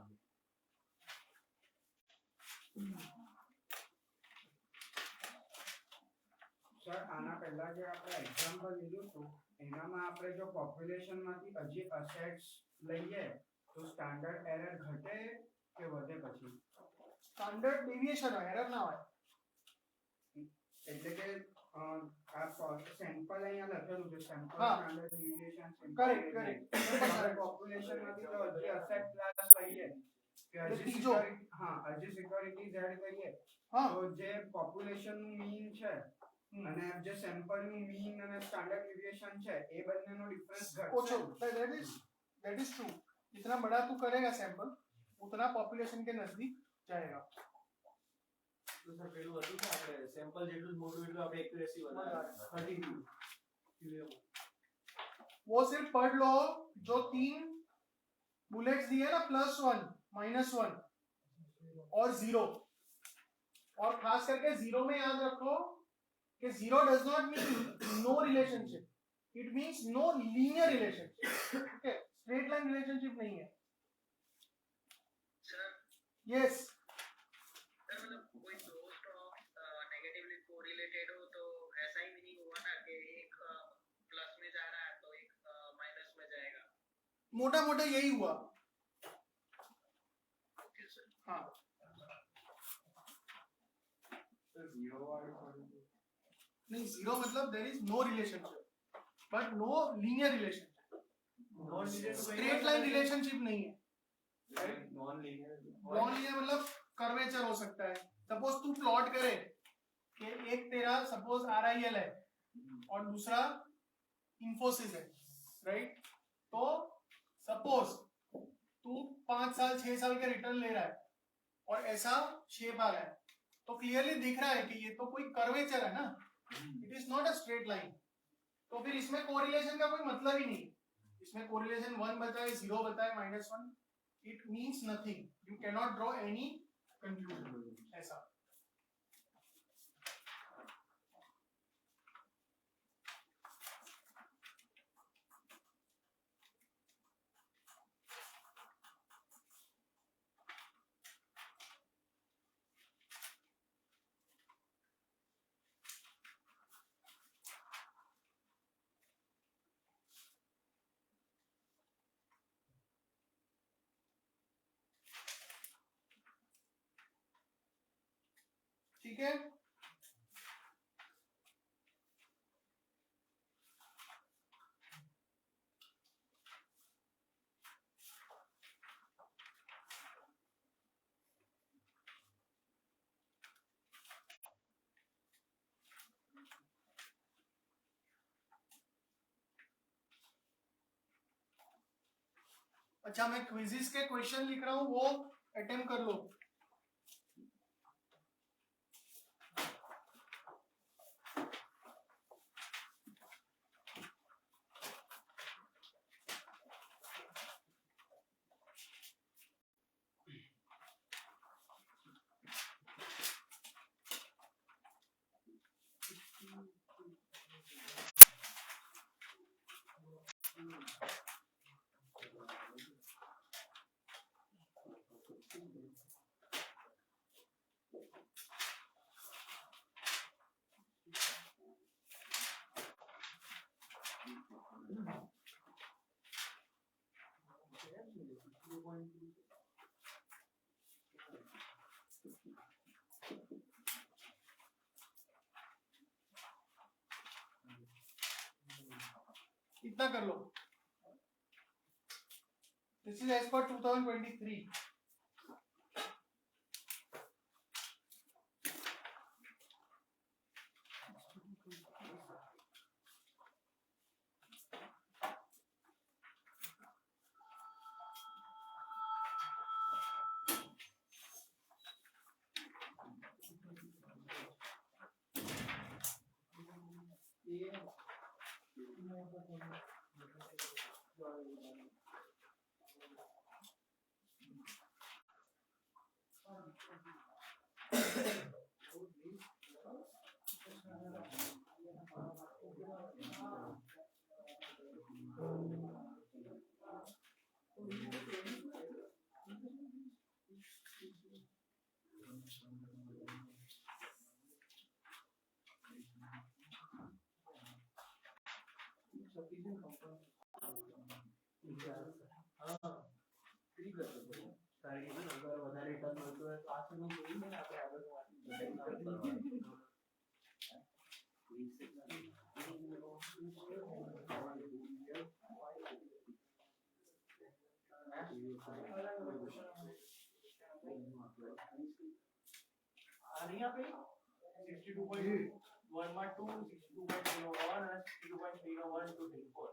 સર આના પહેલા જે આપણે એક્ઝામ્પલ લીધું હતું એનામાં આપણે જો પોપ્યુલેશનમાંથી હજી અસેટ્સ લઈએ તો સ્ટાન્ડર્ડ એરર ઘટે કે વધે પછી? સ્ટાન્ડર્ડ ડેવિએશન હોય, એરર ના હોય। એટલે કે આ સેમ્પલ અહીંયા લખેલું છે, સેમ્પલ હા। Standard deviation correct correct. પોપ્યુલેશનમાંથી તો હજી અસેટ ક્લાસ લઈએ કે એટલે હજી ત્રીજો। હા હજી સિક્યોરિટીઝ એડ કરીએ हाँ તો જે પોપ્યુલેશનનું મીન છે અને જે સેમ્પલનું મીન અને સ્ટાન્ડર્ડ ડેવિએશન છે એ બંનેનો ડિફરન્સ ओछो, ઘટશે। that is true, जितना बड़ा तू करेगा सैंपल उतना पॉपुलेशन के नजदीक जाएगा। તો સર પેલું હતું કે આપણે સેમ્પલ જેટલું જ મોટું એટલું આપણે એક્યુરેસી વધારે। वो सिर्फ पढ़ लो जो 3 बुलेट्स दिए ना, +1 -1 और 0, और खास करके 0 में याद रखो कि 0 does not mean no relationship, it means no linear relationship, okay? Straight line relationship नहीं है। सर यस, सर मतलब कोई दो स्टॉक नेगेटिवली कोरिलेटेड हो तो ऐसा ही मीनिंग हुआ ना कि एक प्लस में जा रहा है तो एक माइनस में जाएगा। मोटा मोटा यही हुआ। Okay sir. हाँ, नहीं 0 मतलब there is no relationship, but no linear relationship, non linear straight line relationship नहीं है। नॉन लीनियर नॉन लीनियर मतलब कर्वेचर हो सकता है। सपोज तू प्लॉट करे कि एक तेरा सपोज RIL है और दूसरा इंफोसिस है, राइट? तो सपोज तू 5 साल 6 साल के रिटर्न ले रहा है और ऐसा शेप आ रहा है, तो क्लियरली दिख रहा है कि ये तो कोई कर्वेचर है ना, it is not a straight line. तो फिर इसमें कोरिलेशन का कोई मतलब ही नहीं। इसमें कोरिलेशन 1 बताए, 0 बताए, -1, it means nothing, you can not draw any conclusion ऐसा। ठीक है, अच्छा मैं क्विज़िस के क्वेश्चन लिख रहा हूँ, वो अटेम्प्ट कर लो। इतना कर लो. This is as per 2023. यहाँ पे 62.112, 62.01 and 62.01 to 34.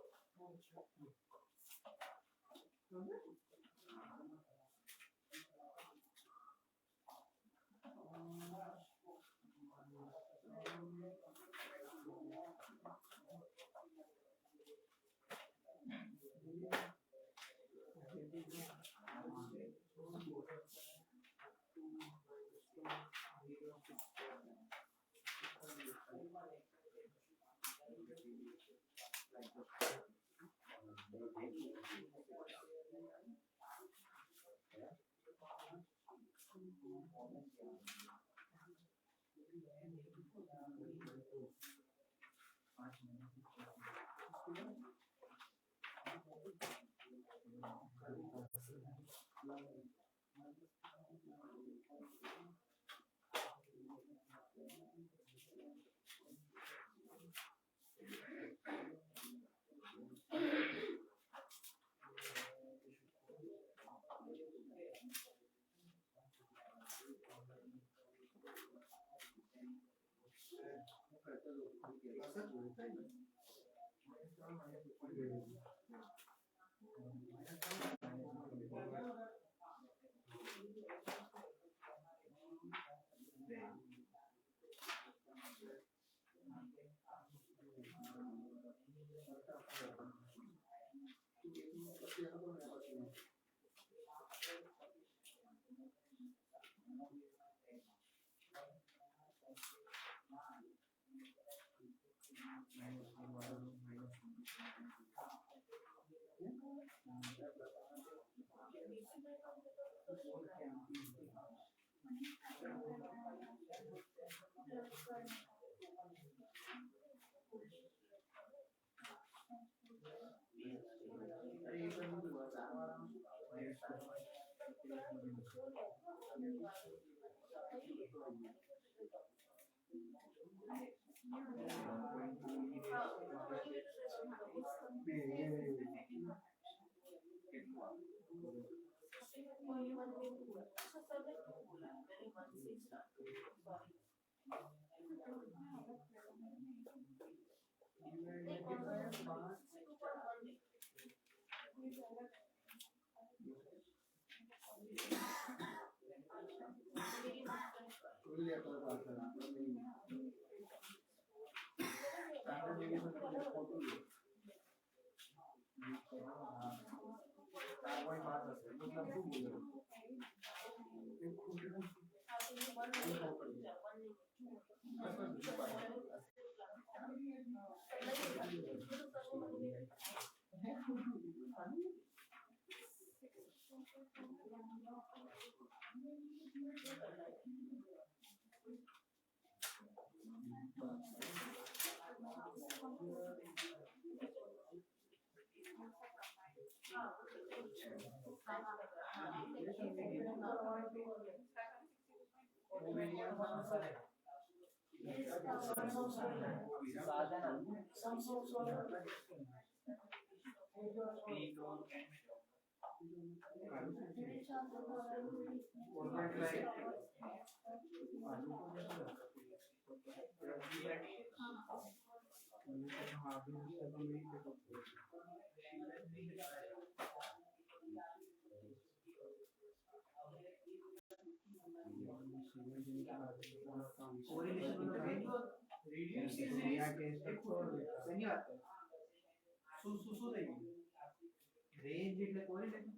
રેન્જ એટલે કોરિલેશન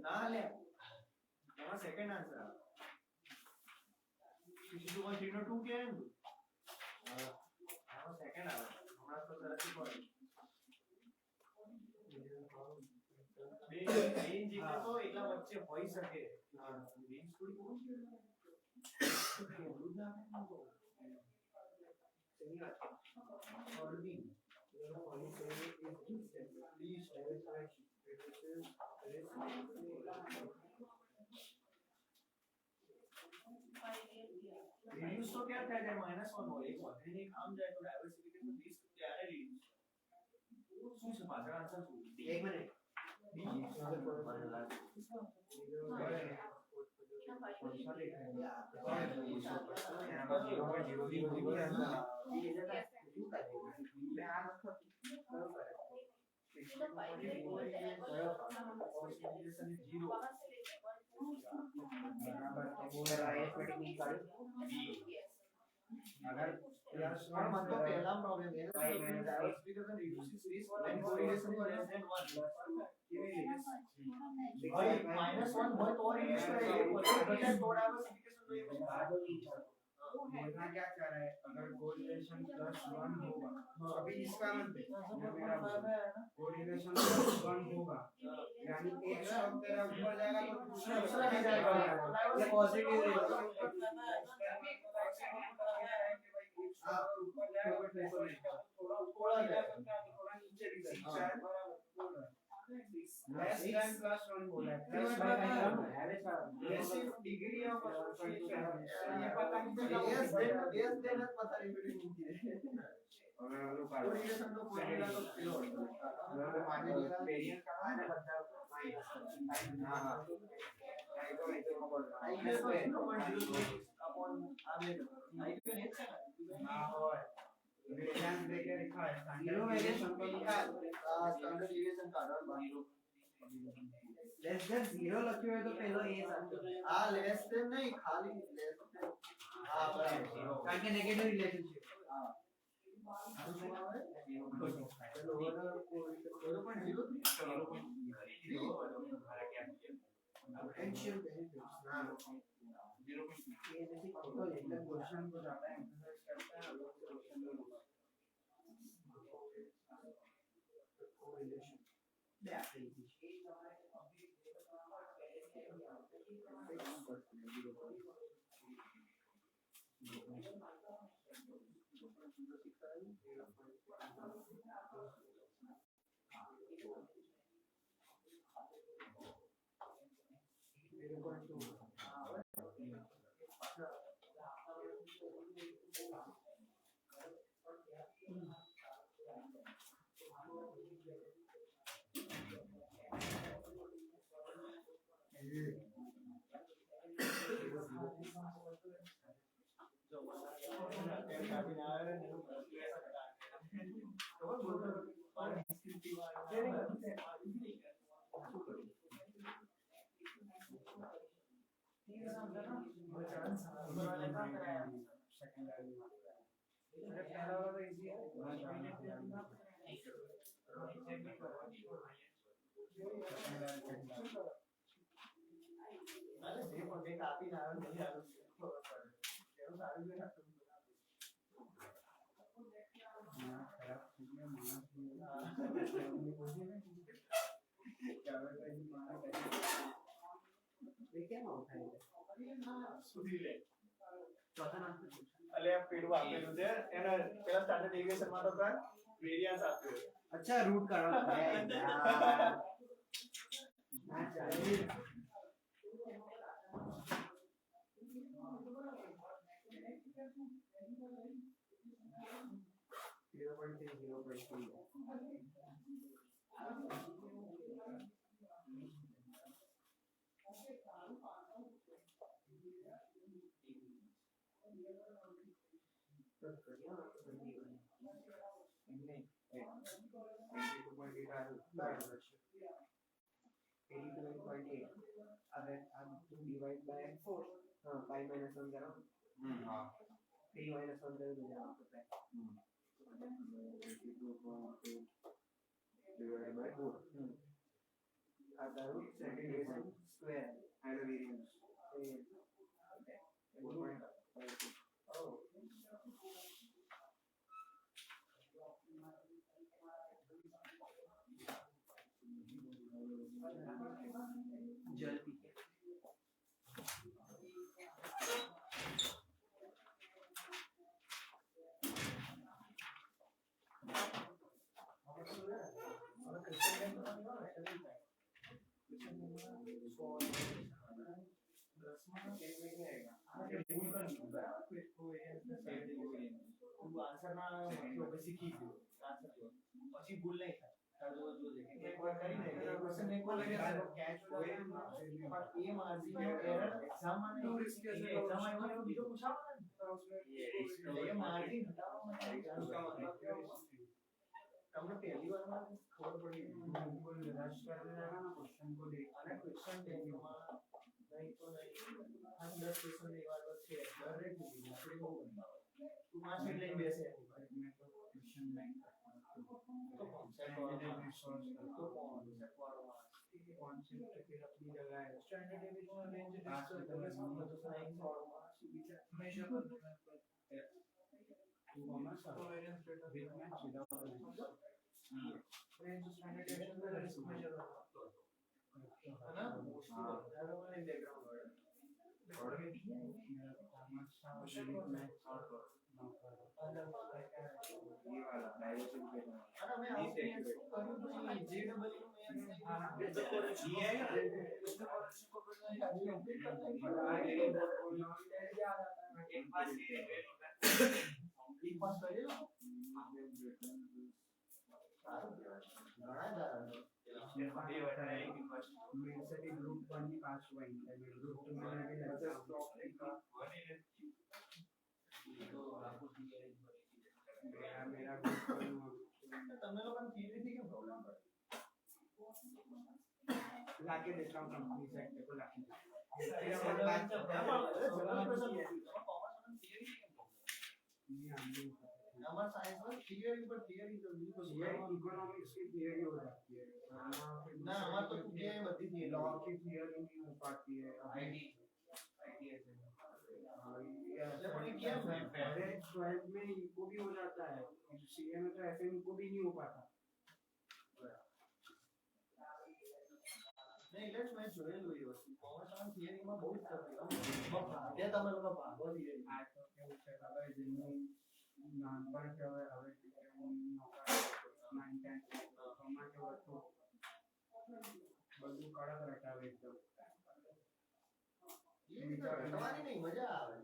ના લે એમાં સેકન્ડ આન્સર આવે 62.3 કે એમ એમાં સેકન્ડ આવે હમણાં તો તરત પડે બે રેન્જ એટલે તો એટલા વચ્ચે હોઈ શકે રેન્જ થોડી બહુ છે એટલું જ ના તેની વાત ઓર્ડિંગ रिड्यूस तो क्या था जब -1 हो एक વધે ને આમ જાય તો ડાયવર્સિફિકેશન 20 ત્યારે રિડ્યુસ શું છે પાછળ આન્સર શું એક મિનિટ अगर प्लस પણ મત તો પહેલા પ્રોબ્લેમ એ diversification reduces risk and correlation is less than 1 કેવી રીતે ભાઈ -1 હોય તો રિડ્યુસ કરે એ ઘટે તો ડાયવર્સિફિकेशन तो ये देखना क्या कर रहा है अगर कोरिलेशन +1 होगा अभी इसका मत देख कोरिलेशन +1 होगा यानी एक शब्द तेरा ऊपर जाएगा तो दूसरा नीचे जाएगा ये पॉजिटिव रहेगा ऊपर जाएगा थोड़ा ऊपर जाएगा थोड़ा नीचे भी जाएगा less than +1 बोला है लेसिव डिग्री ऑफ एसोसिएशन ये पता नहीं चला देश देना पता नहीं मेरी हिंदी है अगर हम लोग कोरिलेशन तो कोरिलेशन तो फेल हो गया अगर माने वेरिएंस का है ना बंदा हां हां आई तो बोल रहा आई के तो 0.06 अपॉन आगे आई के नहीं है ना हो वेरिएंस देके लिखा है जीरो वेरिएशन तो लिखा है स्टैंडर्ड डेविएशन का आधार 0 લેસ ધેન 0 લખ્યું હોય તો પહેલો એ સાચો हां लेस देन नहीं खाली लेस देन हां बराबर કારણ કે નેગેટિવ રિલેશનશિપ हां पोटेंशियल बेनिफिट्स ना 0.3 ये जैसे क्वेश्चन को ज्यादा एम्फसाइज करता है लोग क्वेश्चन में कोरिलेशन અલે આ પેડું આપેલું છે એના પેલા સ્ટાન્ડર્ડ ડેવિએશન માં તો કર વેરિયન્સ આપ્યો અચ્છા રૂટ કાઢો ના ચાલે 0.3 0.3 82.8 अगर आप डिवाइड बाय 4 हाँ 5 minus 1 करो 3 minus 1 करो तो जवाब होता है 82.8 divided by 4 आता है centimetre square and the variance 4.52 जल पी के પછી ભૂલ નહીં થાય એકવાર કરી દે એક ક્વેશ્ચન એક વાર લગે તો કેચ હોય પણ એ માર્જિન એરર એક્ઝામમાં નહીં એક્ઝામમાં એમાં બીજો પૂછાવાનો ને એ માર્જિન હટાવવા માટે તમને પહેલી વારમાં ખબર પડી बिल्कुल रश करने जाना ना क्वेश्चन को देख અને ક્વેશ્ચન બેંકમાં નહીં તો નહીં આ 10 ક્વેશ્ચન એક વાર છે દરેક આપણે બહુ બનાવો તું 5 મિનિટ લઈને બેસે मैं तो क्वेश्चन बैंक તો કોન્સેપ્ટ रिसोर्स તો કોન્સેપ્ટ વાળો कॉन्सेप्ट फिर अपनी जगह है स्टैंडर्ड डिवीजन रेंज डिस्कस करके सामने तो साइंस वाળો मेजर करना है two commerce covariance data with match without range standard deviation का रिस्क मेजर है ना मोस्टली વધારે મને બેકગ્રાઉન્ડ વાળો कॉमर्स विद मैच ये वाला डाइवर्सिफिकेशन અને મેં આ કર્યું તો જેડબલ્યુ નું એક પાસ કરેલો यूनिवर्सिटी ग्रुप 1 की पास हुआ है ग्रुप 2 में भी लगता है मेरा ग्रुप તમને લોકોને થિયરી થી કેમ પ્રોબ્લેમ પડે लाके देता हूं कंपनी से को लाके हमारे साइंस में थियरी पर थियरी तो बिल्कुल ये इकोनॉमिक्स की थियरी हो जाती है ना हमारे तो ये बत्ती थी लॉ की थियरी नहीं हो पाती है आईटी अरे 12 में इको भी हो जाता है सीए में तो एफएम इको भी नहीं हो पाता नहीं लेट्स मैं જોયેલું એ વસ્તુ કોમર્સ માં થિયરી માં બહુ જ તકલીફ ભાગ્ય તમે લોકો ભાગો થિયરી આ તો કેવું છે હવે જેનું નાનપણ છે હવે હું નાઇન ટેન માં કેવું હતું બધું કડક રટાવે એકદમ તમારી નહીં મજા આવે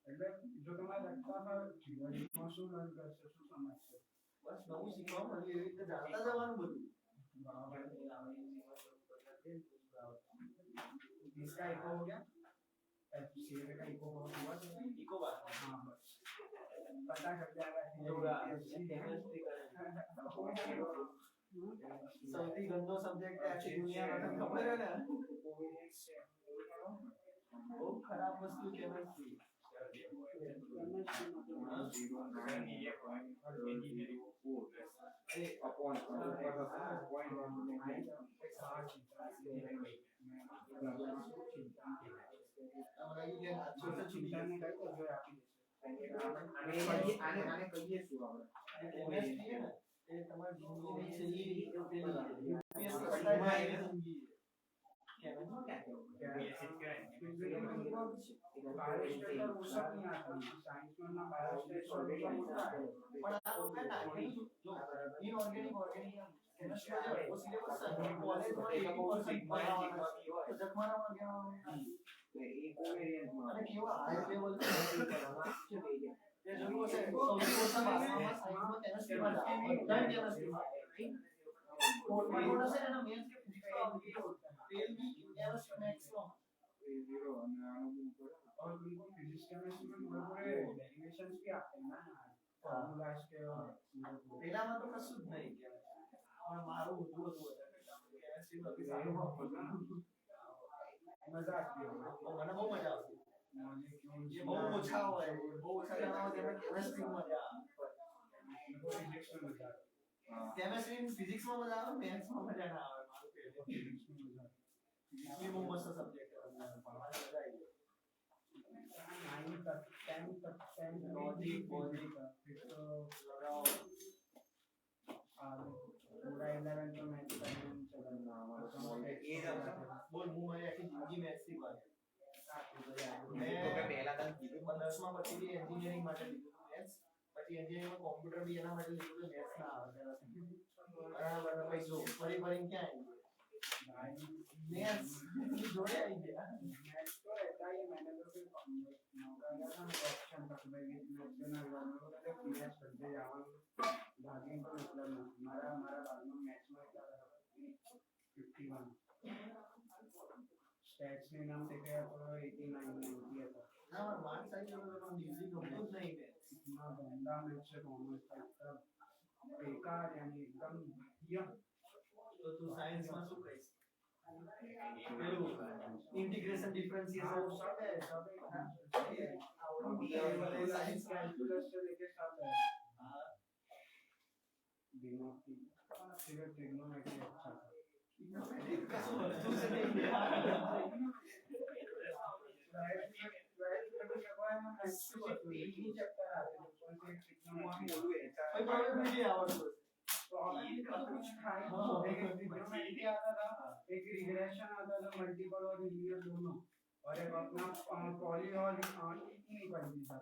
એટલે જો તમારે રટતા હોય જીવનમાં શું લર્ન કરશે શું સમજશે બસ નવું શીખવા મળ્યું એવી રીતે જાણતા જવાનું બધું इसका इको हो गया सीए का इको हुआ इको बात हाँ बस पता चल जाएगा केमिस्ट्री સૌથી ગંદો સબ્જેક્ટ છે આખી દુનિયામાં તમને ખબર હે ને બહુ ખરાબ વસ્તુ કેમિસ્ટ્રી upon આને કહીએ શું આપણે કેમિસ્ટ્રી હે ને એ તમારી જિંદગીની છેલ્લી बायोस्टेटर वो सब नहीं आता साइंस में ना बायोस्टेटर પણ આ ઓકે ના જો ઇનઓર્ગેનિક ઓર્ગેનિક કેમિસ્ટ્રી છે वो સિલેબસ છે કોલેજમાં 80% તો જખમારામાં ગયા એ કોવેરિયન્સ માં અને કેવા હાઈ લેવલ કરવાના છે ये जरूर से सौથી ઓછા માર્ક્સમાં સાયન્સમાં કેમેસ્ટ્રીમાં જાઓ બધા કેમેસ્ટ્રીમાં રાઈટ થોડા છે ને મેન્સ કે ફિઝિક્સમાં फेल भी केमिस्ट्री मैथ्स में ये जीरो और बिल्कुल फिजिक्स केमिस्ट्री में पूरे डेरिवेशंस भी आते हैं ना फॉर्मूलाज के और પહેલામાં તો કશું જ નહીં પણ મારું બધું હતું કેમિસ્ટ્રી બધી સારું मजा आती है મને બહુ મજા આવતી ये બહુ ઓછા હોય બહુ ઓછા જણા હોય તેમને કેમિસ્ટ્રી માં મજા આવે फिजिक्स में मजा आता કેમિસ્ટ્રી ફિઝિક્સ માં મજા આવે મેથ્સ માં મજા ના આવે મારું ફેવરેટ है फिजिक्स में मजा आता ये બહુ મસ્ત સબ્જેક્ટ છે ભણવાની મજા આવી જાય है 9 तक 10 तक 10 लॉजिक फिर तो लगाओ पूरा 11 तो मैथ्स का ही चला એ જ બોલ હું મારી આખી જિંદગી મેથ્સ થી ભણ્યો મેં તો કે પહેલા તને કીધું પણ 10 માં પછી બી એન્જિનિયરિંગ માટે લીધું મેથ્સ પછી એન્જિનિયરિંગ માં કોમ્પ્યુટર બી એના માટે લીધું કે મેથ્સ ના આવે બરાબર ને પછી જો ફરી ફરીને ક્યાં આવી મેથ્સ જોડે આવી ગયા मैथ्स तो रहता ही है मैंने तो फिर ऑप्शन तक में भी नेशनल वालों ने पीएच करते जाओ भागी तो मतलब हमारा बाद में मैथ्स में क्या था 51 स्टैट्स में नाम देखे तो 89 90 था ना मार्क्स आई तो हम इजी कंप्लीट नहीं थे इतना गंदा मैथ्स है कॉमर्स का इतना बेकार यानी एकदम घटिया तो तू साइंस में શું કહીશ પેલું इंटीग्रेशन डिफरेंशिएशन सब है साइंस कैलकुलस से लेके सब है बिना की सिर्फ ट्रिग्नोमेट्री अच्छा था एक रिग्रेशन आता था मल्टीपल और लीनियर दोनों और एक अपना पॉली और इनइक्वालिटी था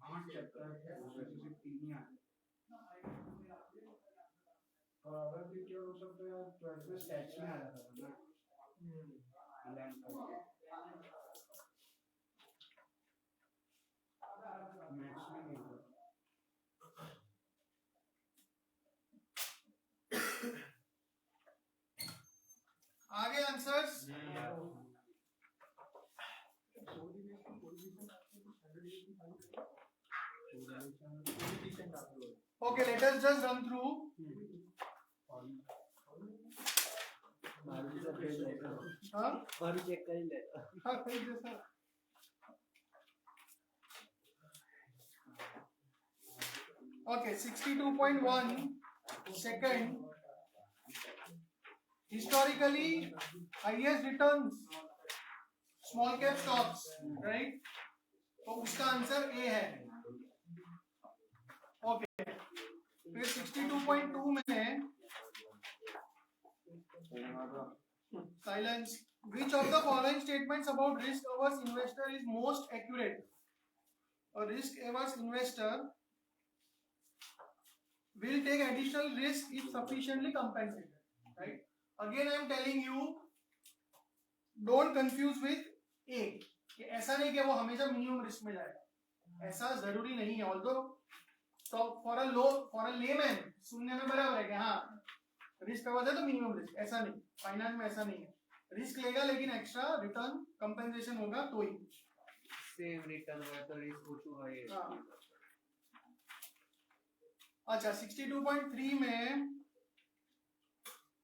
8 चैप्टर थे उसमें से 3 ही आते और अगर भी क्या हो सकता है 12th में स्टैट्स में आ जाता था ना मैथ्स में नहीं था आगे answers okay let us just run through हाँ મારું ચેક કરી લે हाँ सही है sir okay 62.1 second historically highest returns small cap stocks right तो उसका आंसर ए है ओके फिर 62.2 में silence which of the following statements about risk averse investor is most accurate a risk averse investor will take additional risk if sufficiently compensated right again I am telling you don't confuse with a कि ऐसा नहीं कि वो हमेशा minimum risk में जाएगा ऐसा जरूरी नहीं है ऑल्दो तो फॉर अ लेमैन सुनने में बराबर है कि हाँ रिस्क कवर है तो मिनिमम रिस्क ऐसा नहीं फाइनेंस में ऐसा नहीं है रिस्क लेगा लेकिन एक्स्ट्रा रिटर्न कंपेंसेशन होगा तो ही सेम रिटर्न હોય તો રિસ્ક ઓછું હોય अच्छा 62.3 में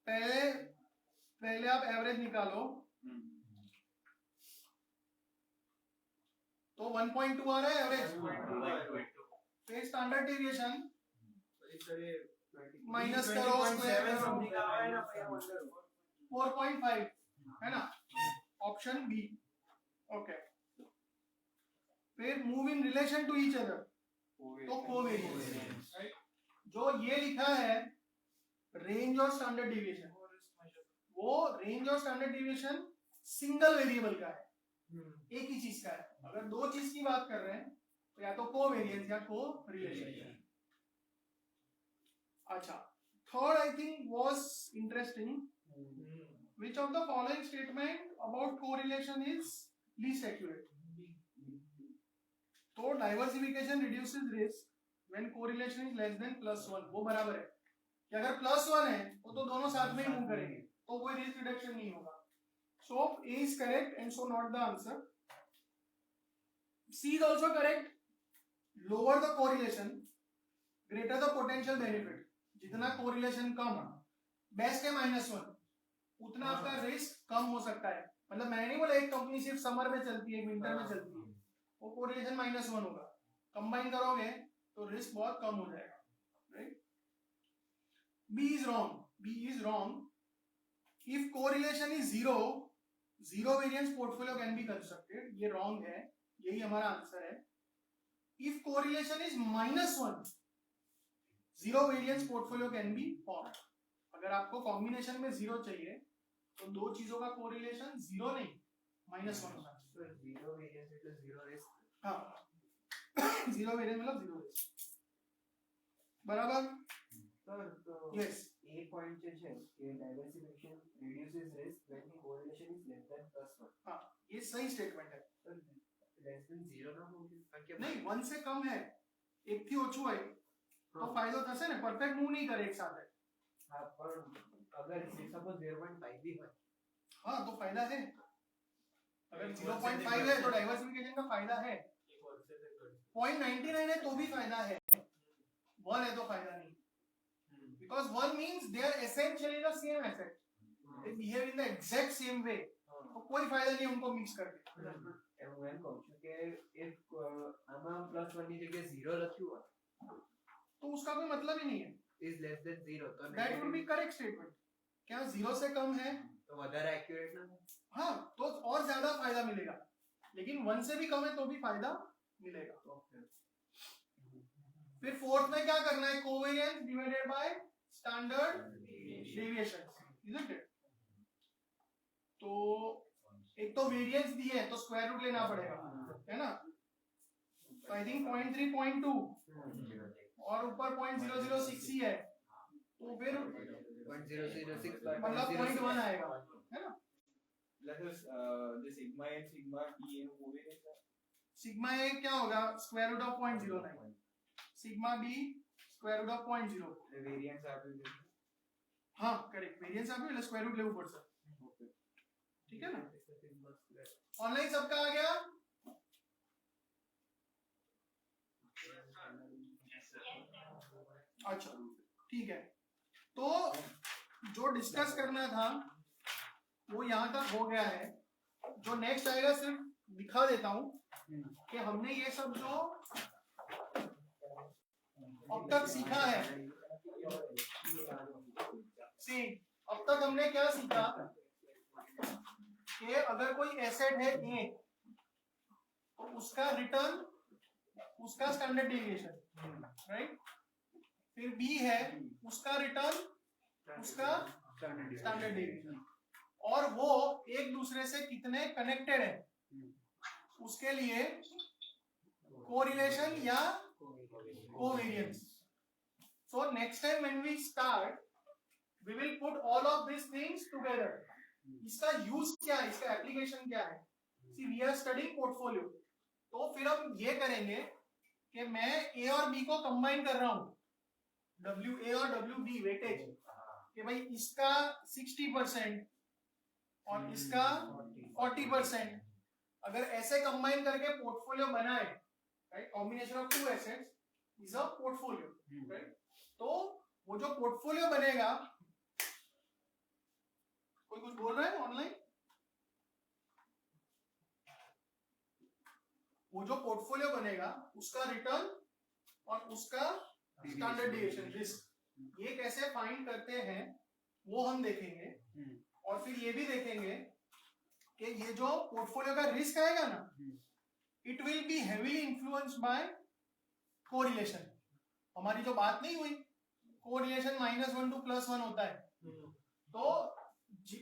पहले आप एवरेज निकालो तो 1.2 आ रहा है एवरेज फिर स्टैंडर्ड डेविएशन माइनस करो स्क्वायर करो 4.5 है ना ऑप्शन बी ओके फिर move in relation to each other तो कोवेरिएंस राइट जो ये लिखा है रेंज और स्टैंडर्ड डेविएशन वो रेंज और स्टैंडर्ड डेविएशन सिंगल वेरिएबल का है एक ही चीज का है अगर दो चीज की बात कर रहे हैं तो या तो कोवेरिएंस या कोरिलेशन अच्छा third I think was interesting Which of the following statement about correlation is least accurate? तो diversification reduces risk when correlation is less than +1. वो बराबर है कि अगर +1 है तो दोनों साथ में ही मूव करेंगे तो कोई रिस्क रिडक्शन नहीं होगा. So A is correct and so not the answer. C is also correct. Lower the correlation, greater the potential benefit. जितना correlation कम, बेस्ट है -1, उतना आपका रिस्क कम हो सकता है. मतलब मैंने नहीं बोला एक कंपनी सिर्फ समर में चलती है, विंटर में चलती है, वो कोरिलेशन -1 होगा. कंबाइन करोगे तो रिस्क बहुत कम हो जाएगा. Right. B is wrong. B is wrong. If correlation is zero variance portfolio can be constructed. ये wrong है, यही हमारा आंसर है. If correlation is -1, zero variance portfolio can be formed. अगर आपको कॉम्बिनेशन में 0 चाहिए तो दो चीजों का कोरिलेशन 0 नहीं -1 होगा. Zero variance it is zero risk. हाँ, जीरो वेरिएंस मतलब 0 रिस्क. बराबर. सर तो यस. ए पॉइंट જે છે કે diversification reduces risk when the correlation is less than +1. हाँ, ये सही स्टेटमेंट है. लेस देन 0 ના હોવું नहीं, 1 से कम है, एक थी ओछું હોય તો ફાયદો થશે ને. પરફેક્ટ મૂવ નહીં કરે એક સાથે. હા પણ અગર સપોઝ 0.5 भी હોય हाँ तो फायदा है. अगर 0.5 है तो डाइवर्सिफिकेशन का फायदा है. 0.99 है तो भी फायदा है. 1 है तो फायदा नहीं. Because 1 means they are essentially the same asset. They behave in the exact same way. तो कोई फायदा नहीं उनको मिक्स करके. હું એમ કહું છું કે if આમાં +1 ની જગ્યાએ 0 લખ્યું હોય तो उसका कोई मतलब ही नहीं है. is less than 0 तो That would be correct statement. क्या 0 से कम है तो વધારે एक्यूरेट ना हो. हाँ तो और ज्यादा फायदा मिलेगा. लेकिन 1 से भी कम है तो भी फायदा मिलेगा. फिर फोर्थ में क्या करना है? Covariance divided by standard deviation, isn't it? तो एक तो वेरिएंस दी है तो स्क्वायर रूट लेना पड़ेगा, है ना? तो आई थिंक 0.3 0.2 और ऊपर 0.006 ही है तो फिर 0.006 मतलब 0.1 आएगा, है ना? the sigma and sigma t एनो कोवेरिएंस है. सिग्मा ए क्या होगा? Square root of 0.09. Sigma B square root of 0.0. Variance आपने देखा. हाँ करेक्ट. वेरिएंस आप भी स्क्वायर रूट लेવું પડશે. ठीक है ना? ऑनलाइन सबका आ गया? अच्छा ठीक है. तो जो डिस्कस करना था वो यहाँ तक हो गया है. जो नेक्स्ट आएगा सिर्फ दिखा देता हूँ कि हमने ये सब जो अब तक सीखा है. अब तक हमने क्या सीखा कि अगर कोई एसेट है ए तो उसका रिटर्न उसका स्टैंडर्ड डेविएशन, राइट? फिर बी है उसका रिटर्न उसका स्टैंडर्ड डेविएशन, और वो एक दूसरे से कितने कनेक्टेड है उसके लिए कोरिलेशन या covariance. So next time when we start, we will put all of these things together. इसका यूज क्या है, इसका एप्लीकेशन क्या है? See, we are studying portfolio. तो फिर हम ये करेंगे कि मैं ए और बी को कंबाइन कर रहा हूं, WA और WB वेटेज, कि भाई इसका 60% और इसका 40%. अगर ऐसे कंबाइन करके पोर्टफोलियो बनाए, right? Combination of two assets is a portfolio, right? तो वो जो पोर्टफोलियो बनेगा, कोई कुछ बोल रहा है ऑनलाइन? वो जो पोर्टफोलियो बनेगा उसका रिटर्न और उसका स्टैंडर्ड डेविएशन रिस्क, ये कैसे फाइंड करते हैं वो हम देखेंगे. और फिर ये भी देखेंगे कि ये जो पोर्टफोलियो का रिस्क आएगा ना, it will be heavily influenced by correlation. हमारी जो बात नहीं हुई, कोरिलेशन -1 to +1 होता है. तो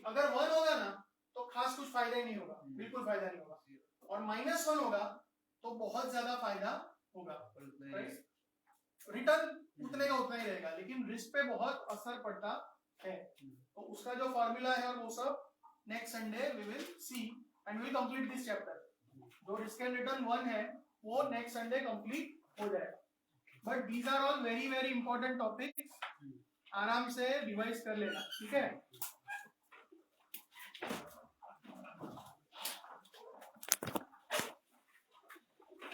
अगर 1 होगा ना तो खास कुछ फायदा ही नहीं होगा, बिल्कुल फायदा नहीं होगा. और -1 होगा तो बहुत ज्यादा फायदा होगा. रिटर्न उतने का उतना ही रहेगा लेकिन रिस्क पे बहुत असर पड़ता है. तो उसका जो फॉर्मूला है और वो सब next Sunday we will see and will complete this chapter. जो रिस्क एंड रिटर्न 1 है वो नेक्स्ट संडे कंप्लीट हो जाएगा। But these are all very very important topics, आराम से रिवाइज कर लेना, ठीक है।